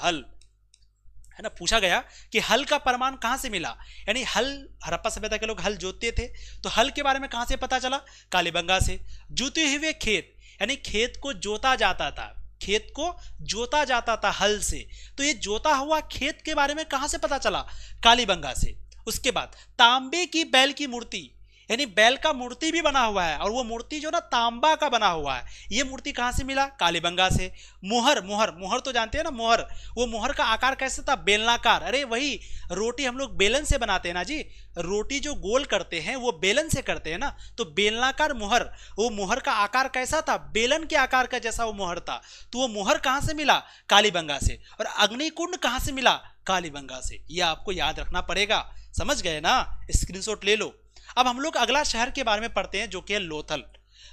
है ना। पूछा गया कि हल का प्रमाण कहां से मिला, यानी हल, हड़प्पा सभ्यता के लोग हल जोतते थे, तो हल के बारे में कहां से पता चला? कालीबंगा से। जूते हुए खेत, यानी खेत को जोता जाता था, खेत को जोता जाता था हल से। तो ये जोता हुआ खेत के बारे में कहां से पता चला? कालीबंगा से। उसके बाद तांबे की बैल की मूर्ति, यानी बैल का मूर्ति भी बना हुआ है और वो मूर्ति जो ना तांबा का बना हुआ है। ये मूर्ति कहां से मिला? कालीबंगा से। मुहर, मुहर, मुहर तो जानते हैं ना मुहर, वो मुहर का आकार कैसे था? बेलनाकार। अरे वही रोटी हम लोग बेलन से बनाते हैं ना जी, रोटी जो गोल करते हैं वो बेलन से करते हैं ना, तो बेलनाकार मुहर, वो मुहर का आकार कैसा था? बेलन के आकार का जैसा वो मुहर था। तो वो मुहर कहां से मिला? कालीबंगा से। और अग्निकुंड कहां से मिला? कालीबंगा से। ये आपको याद रखना पड़ेगा, समझ गए ना? स्क्रीनशॉट ले लो। अब हम लोग अगला शहर के बारे में पढ़ते हैं जो कि है लोथल।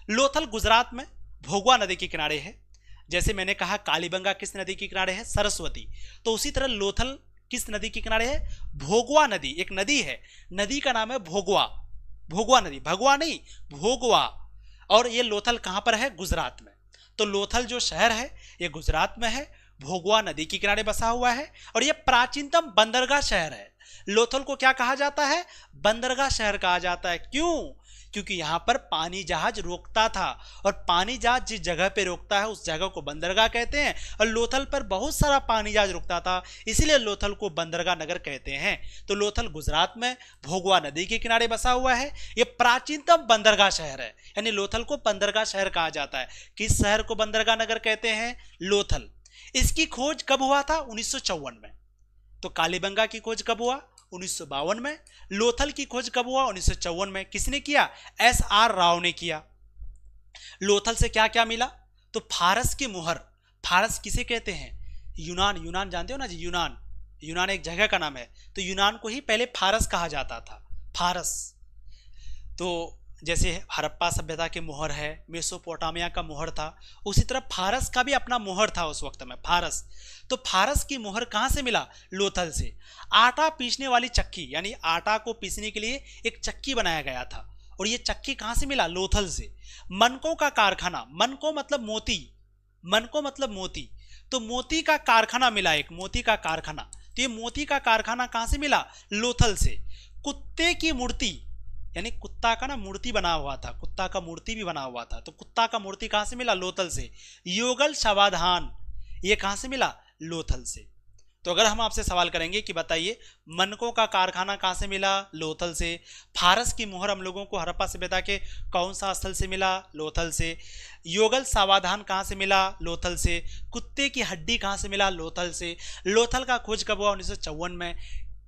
लोथल गुजरात में भोगवा नदी के किनारे है। जैसे मैंने कहा कालीबंगा किस नदी के किनारे है? सरस्वती। तो उसी तरह लोथल किस नदी के किनारे है? भोगवा नदी, एक नदी है, नदी का नाम है भोगवा। भोगवा नदी, भगवा नहीं, भोगवा। और ये लोथल कहां पर है? गुजरात में। तो लोथल जो शहर है ये गुजरात में है, भोगवा नदी के किनारे बसा हुआ है और यह प्राचीनतम बंदरगाह शहर है। लोथल को क्या कहा जाता है? बंदरगाह शहर कहा जाता है। क्यों? क्योंकि यहां पर पानी जहाज रोकता था और पानी जहाज जिस जगह पे रोकता है उस जगह को बंदरगाह कहते हैं। और लोथल पर बहुत सारा पानी जहाज रुकता था, इसीलिए लोथल को बंदरगाह नगर कहते हैं। तो लोथल गुजरात में भोगवा नदी के किनारे बसा हुआ है। यह प्राचीनतम बंदरगाह शहर है, यानी लोथल को बंदरगाह शहर कहा जाता है। किस शहर को बंदरगाह नगर कहते हैं? लोथल। इसकी खोज कब हुआ था? 1954 में। तो कालीबंगा की खोज कब हुआ? 1952 में। लोथल की खोज कब हुआ? 1954 में। किसने किया? SR राव ने किया। लोथल से क्या क्या मिला? तो फारस की मुहर। फारस किसे कहते हैं? यूनान। यूनान जानते हो ना जी, यूनान। यूनान एक जगह का नाम है। तो यूनान को ही पहले फारस कहा जाता था, फारस। तो जैसे हड़प्पा सभ्यता के मुहर है, मेसोपोटामिया का मुहर था, उसी तरह फारस का भी अपना मुहर था उस वक्त में, फारस। तो फारस की मुहर कहां से मिला? लोथल से। आटा पीसने वाली चक्की, यानी आटा को पीसने के लिए एक चक्की बनाया गया था और ये चक्की कहां से मिला? लोथल से। मनकों का कारखाना, मनको मतलब मोती, मनको मतलब मोती, तो मोती का कारखाना मिला, एक मोती का कारखाना। तो ये मोती का कारखाना कहां से मिला? लोथल से। कुत्ते की मूर्ति, यानी कुत्ता का ना मूर्ति बना हुआ था, कुत्ता का मूर्ति भी बना हुआ था, तो कुत्ता का मूर्ति कहां से मिला? लोथल से। योगल समाधान, ये कहां से मिला? लोथल से। तो अगर हम आपसे सवाल करेंगे कि बताइए मनकों का कारखाना कहां से मिला? लोथल से। फारस की मुहर हम लोगों को हड़प्पा सभ्यता के कौन सा स्थल से मिला? लोथल से। योगल समाधान कहां से मिला? लोथल से। कुत्ते की हड्डी कहां से मिला? लोथल से। लोथल का खोज कब हुआ? 1954 में।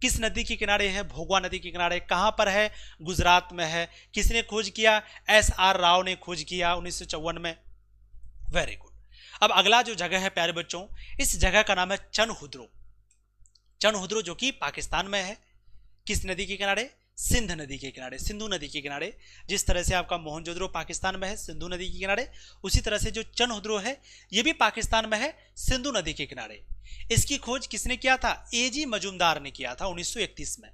किस नदी के किनारे है? भोगवा नदी के किनारे। कहां पर है? गुजरात में है। किसने खोज किया? SR राव ने खोज किया 1954 में। Very good. अब अगला जो जगह है प्यारे बच्चों, इस जगह का नाम है चनहुद्रो। चनहुद्रो जो कि पाकिस्तान में है। किस नदी के किनारे? सिंध नदी के किनारे, सिंधु नदी के किनारे। जिस तरह से आपका मोहनजोदड़ो पाकिस्तान में है सिंधु नदी के किनारे, उसी तरह से जो चनहुद्रो है ये भी पाकिस्तान में है सिंधु नदी के किनारे। इसकी खोज किसने किया था? AG मजूमदार ने किया था 1931 में।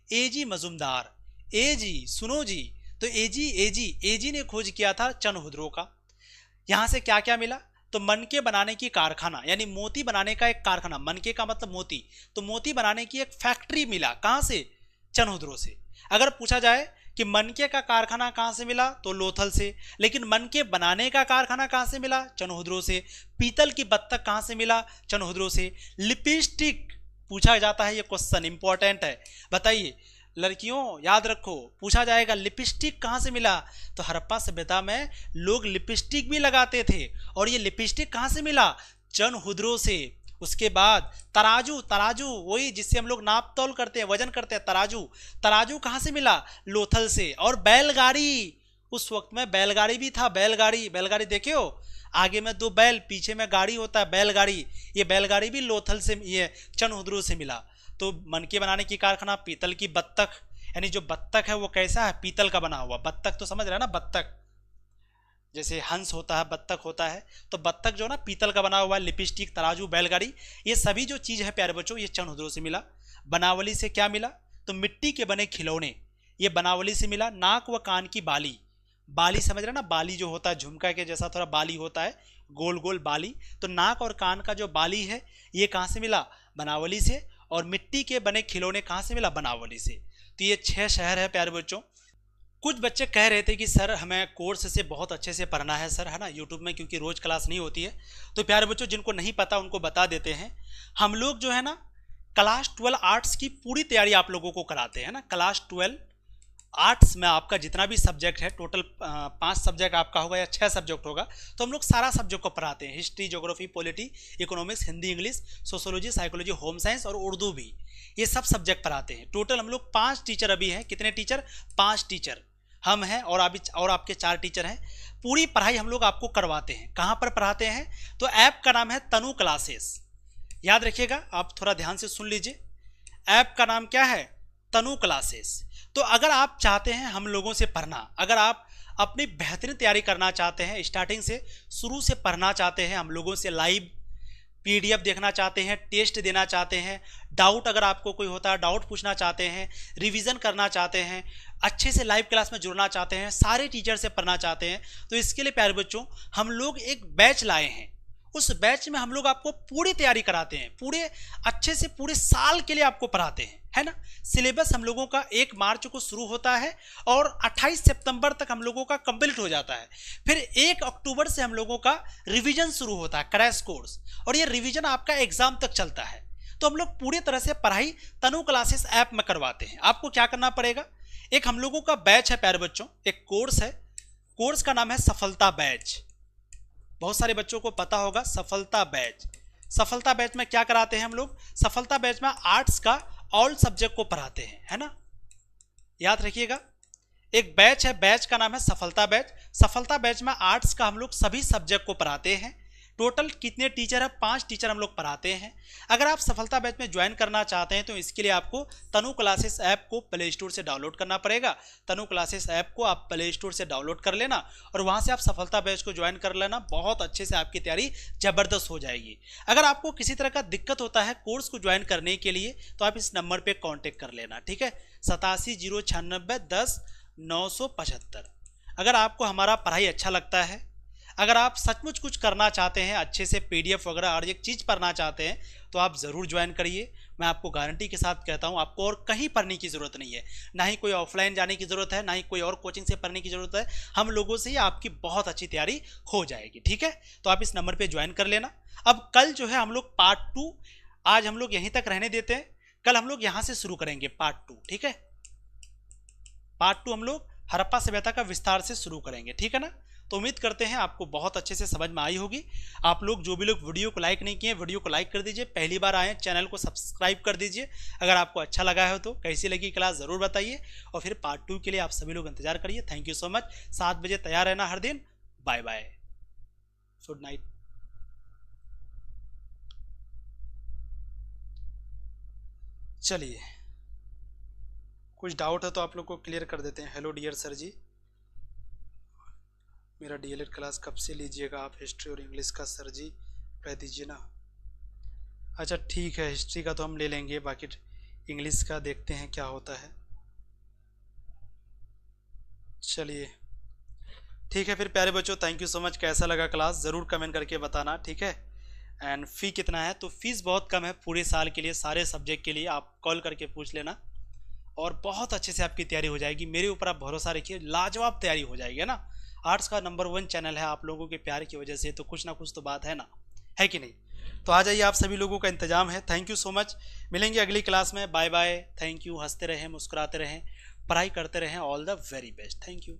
AG मजूमदार, AG सुनो जी, तो AG ने खोज किया था चनहुद्रो का। यहां से क्या क्या मिला? तो मनके बनाने की कारखाना, यानी मोती बनाने का एक कारखाना, मनके का मतलब मोती, तो मोती बनाने की एक फैक्ट्री मिला। कहां से? चनहुद्रो से। अगर पूछा जाए कि मनके का कारखाना कहां से मिला? तो लोथल से। लेकिन मनके बनाने का कारखाना कहां से मिला? चनहुद्रो से। पीतल की बत्तख कहां से मिला? चनहुद्रो से। लिपस्टिक पूछा जाता है, ये क्वेश्चन इंपॉर्टेंट है, बताइए लड़कियों याद रखो, पूछा जाएगा लिपस्टिक कहां से मिला? तो हड़प्पा सभ्यता में लोग लिपस्टिक भी लगाते थे और ये लिपस्टिक कहां से मिला? चनहुद्रो से। उसके बाद तराजू, तराजू वही जिससे हम लोग नाप तौल करते हैं, वजन करते हैं, तराजू, तराजू कहां से मिला? लोथल से। और बैलगाड़ी, उस वक्त में बैलगाड़ी भी था, बैलगाड़ी, बैलगाड़ी देखे हो, आगे में 2 बैल, पीछे में गाड़ी होता है, बैलगाड़ी। ये बैलगाड़ी भी लोथल से, ये चनहुद्रो से मिला। तो मनके बनाने की कारखाना, पीतल की बत्तख, यानी जो बत्तख है वो कैसा है? पीतल का बना हुआ बत्तख, तो समझ रहे हैं ना, बत्तख जैसे हंस होता है, बत्तख होता है, तो बत्तख जो ना पीतल का बना हुआ है। लिपस्टिक, तराजू, बैलगाड़ी, ये सभी जो चीज है प्यारे बच्चों ये चनहुद्रो से मिला। बनावली से क्या मिला? तो मिट्टी के बने खिलौने, ये बनावली से मिला। नाक व कान की बाली, बाली समझ रहे ना, बाली जो होता है झुमका के जैसा थोड़ा बाली होता है, गोल गोल बाली, तो नाक और कान का जो बाली है ये कहां से मिला? बनावली से। और मिट्टी के बने खिलौने कहां से मिला? बनावली से। तो ये 6 शहर है प्यारे बच्चों। कुछ बच्चे कह रहे थे कि सर हमें कोर्स से बहुत अच्छे से पढ़ना है सर, है ना, यूट्यूब में, क्योंकि रोज क्लास नहीं होती है। तो प्यारे बच्चों, जिनको नहीं पता उनको बता देते हैं। हम लोग जो है ना क्लास 12 आर्ट्स की पूरी तैयारी आप लोगों को कराते हैं ना। क्लास 12 आर्ट्स में आपका जितना भी सब्जेक्ट है, टोटल 5 सब्जेक्ट आपका होगा या 6 सब्जेक्ट होगा, तो हम लोग सारा सब्जेक्ट को पढ़ाते हैं। History, geography, polity, economics, Hindi, English, sociology, psychology, home science और उर्दू भी, ये सब सब्जेक्ट पढ़ाते हैं। टोटल हम लोग 5 टीचर अभी हैं। कितने टीचर? 5 टीचर हम हैं और आपके 4 टीचर हैं। पूरी पढ़ाई हम लोग आपको करवाते हैं। कहाँ पर पढ़ाते हैं? तो ऐप का नाम है तनु क्लासेस। याद रखिएगा, आप थोड़ा ध्यान से सुन लीजिए। ऐप का नाम क्या है? तनु क्लासेस। तो अगर आप चाहते हैं हम लोगों से पढ़ना, अगर आप अपनी बेहतरीन तैयारी करना चाहते हैं, स्टार्टिंग से शुरू से पढ़ना चाहते हैं, हम लोगों से लाइव पीडीएफ देखना चाहते हैं, टेस्ट देना चाहते हैं, डाउट अगर आपको कोई होता है डाउट पूछना चाहते हैं, रिवीजन करना चाहते हैं, अच्छे से लाइव क्लास में जुड़ना चाहते हैं, सारे टीचर से पढ़ना चाहते हैं, तो इसके लिए प्यारे बच्चों हम लोग एक बैच लाए हैं। उस बैच में हम लोग आपको पूरी तैयारी कराते हैं, पूरे अच्छे से पूरे साल के लिए आपको पढ़ाते हैं, है ना। सिलेबस हम लोगों का 1 मार्च को शुरू होता है और 28 सितंबर तक हम लोगों का कंप्लीट हो जाता है। फिर 1 अक्टूबर से हम लोगों का रिवीजन शुरू होता है, क्रैश कोर्स, और ये रिवीजन आपका एग्जाम तक चलता है। तो हम लोग पूरी तरह से पढ़ाई तनु क्लासेस ऐप में करवाते हैं। आपको क्या करना पड़ेगा? एक हम लोगों का बैच है प्यारे बच्चों, एक कोर्स है, कोर्स का नाम है सफलता बैच। बहुत सारे बच्चों को पता होगा सफलता बैच। सफलता बैच में क्या कराते हैं हम लोग? सफलता बैच में आर्ट्स का ऑल सब्जेक्ट को पढ़ाते हैं, है ना। याद रखिएगा, एक बैच है, बैच का नाम है सफलता बैच। सफलता बैच में आर्ट्स का हम लोग सभी सब्जेक्ट को पढ़ाते हैं। टोटल कितने टीचर है? 5 टीचर हम लोग पढ़ाते हैं। अगर आप सफलता बैच में ज्वाइन करना चाहते हैं तो इसके लिए आपको तनु क्लासेस ऐप को प्ले स्टोर से डाउनलोड करना पड़ेगा। तनु क्लासेस ऐप को आप प्ले स्टोर से डाउनलोड कर लेना और वहां से आप सफलता बैच को ज्वाइन कर लेना। बहुत अच्छे से आपकी तैयारी जबरदस्त हो जाएगी। अगर आपको किसी तरह का दिक्कत होता है कोर्स को ज्वाइन करने के लिए तो आप इस नंबर पर कॉन्टेक्ट कर लेना, ठीक है, 8709610975। अगर आपको हमारा पढ़ाई अच्छा लगता है, अगर आप सचमुच कुछ करना चाहते हैं, अच्छे से पीडीएफ वगैरह और एक चीज़ पढ़ना चाहते हैं, तो आप ज़रूर ज्वाइन करिए। मैं आपको गारंटी के साथ कहता हूं, आपको और कहीं पढ़ने की ज़रूरत नहीं है, ना ही कोई ऑफलाइन जाने की ज़रूरत है, ना ही कोई और कोचिंग से पढ़ने की ज़रूरत है। हम लोगों से ही आपकी बहुत अच्छी तैयारी हो जाएगी, ठीक है। तो आप इस नंबर पर ज्वाइन कर लेना। अब कल जो है हम लोग पार्ट 2, आज हम लोग यहीं तक रहने देते हैं, कल हम लोग यहाँ से शुरू करेंगे पार्ट 2, ठीक है। पार्ट 2 हम लोग हड़प्पा सभ्यता का विस्तार से शुरू करेंगे, ठीक है ना। तो उम्मीद करते हैं आपको बहुत अच्छे से समझ में आई होगी। आप लोग जो भी लोग वीडियो को लाइक नहीं किए, वीडियो को लाइक कर दीजिए। पहली बार आए चैनल को सब्सक्राइब कर दीजिए। अगर आपको अच्छा लगा है तो कैसी लगी क्लास ज़रूर बताइए और फिर पार्ट 2 के लिए आप सभी लोग इंतजार करिए। Thank you so much. 7 बजे तैयार रहना हर दिन। Bye bye, good night. चलिए, कुछ डाउट है तो आप लोग को क्लियर कर देते हैं। हेलो डियर सर जी, मेरा डीएलएड क्लास कब से लीजिएगा आप? हिस्ट्री और इंग्लिश का सर जी कह दीजिए ना। अच्छा ठीक है, हिस्ट्री का तो हम ले लेंगे, बाकी इंग्लिश का देखते हैं क्या होता है। चलिए ठीक है फिर प्यारे बच्चों, थैंक यू सो मच। कैसा लगा क्लास ज़रूर कमेंट करके बताना, ठीक है। एंड फ़ी कितना है? तो फीस बहुत कम है पूरे साल के लिए, सारे सब्जेक्ट के लिए आप कॉल करके पूछ लेना और बहुत अच्छे से आपकी तैयारी हो जाएगी। मेरे ऊपर आप भरोसा रखिए, लाजवाब तैयारी हो जाएगी, है ना। आर्ट्स का नंबर 1 चैनल है, आप लोगों के प्यार की वजह से तो कुछ ना कुछ तो बात है ना, है कि नहीं। तो आ जाइए, आप सभी लोगों का इंतजाम है। थैंक यू सो मच, मिलेंगे अगली क्लास में। Bye bye, thank you. हंसते रहें, मुस्कुराते रहें, पढ़ाई करते रहें। All the very best, thank you.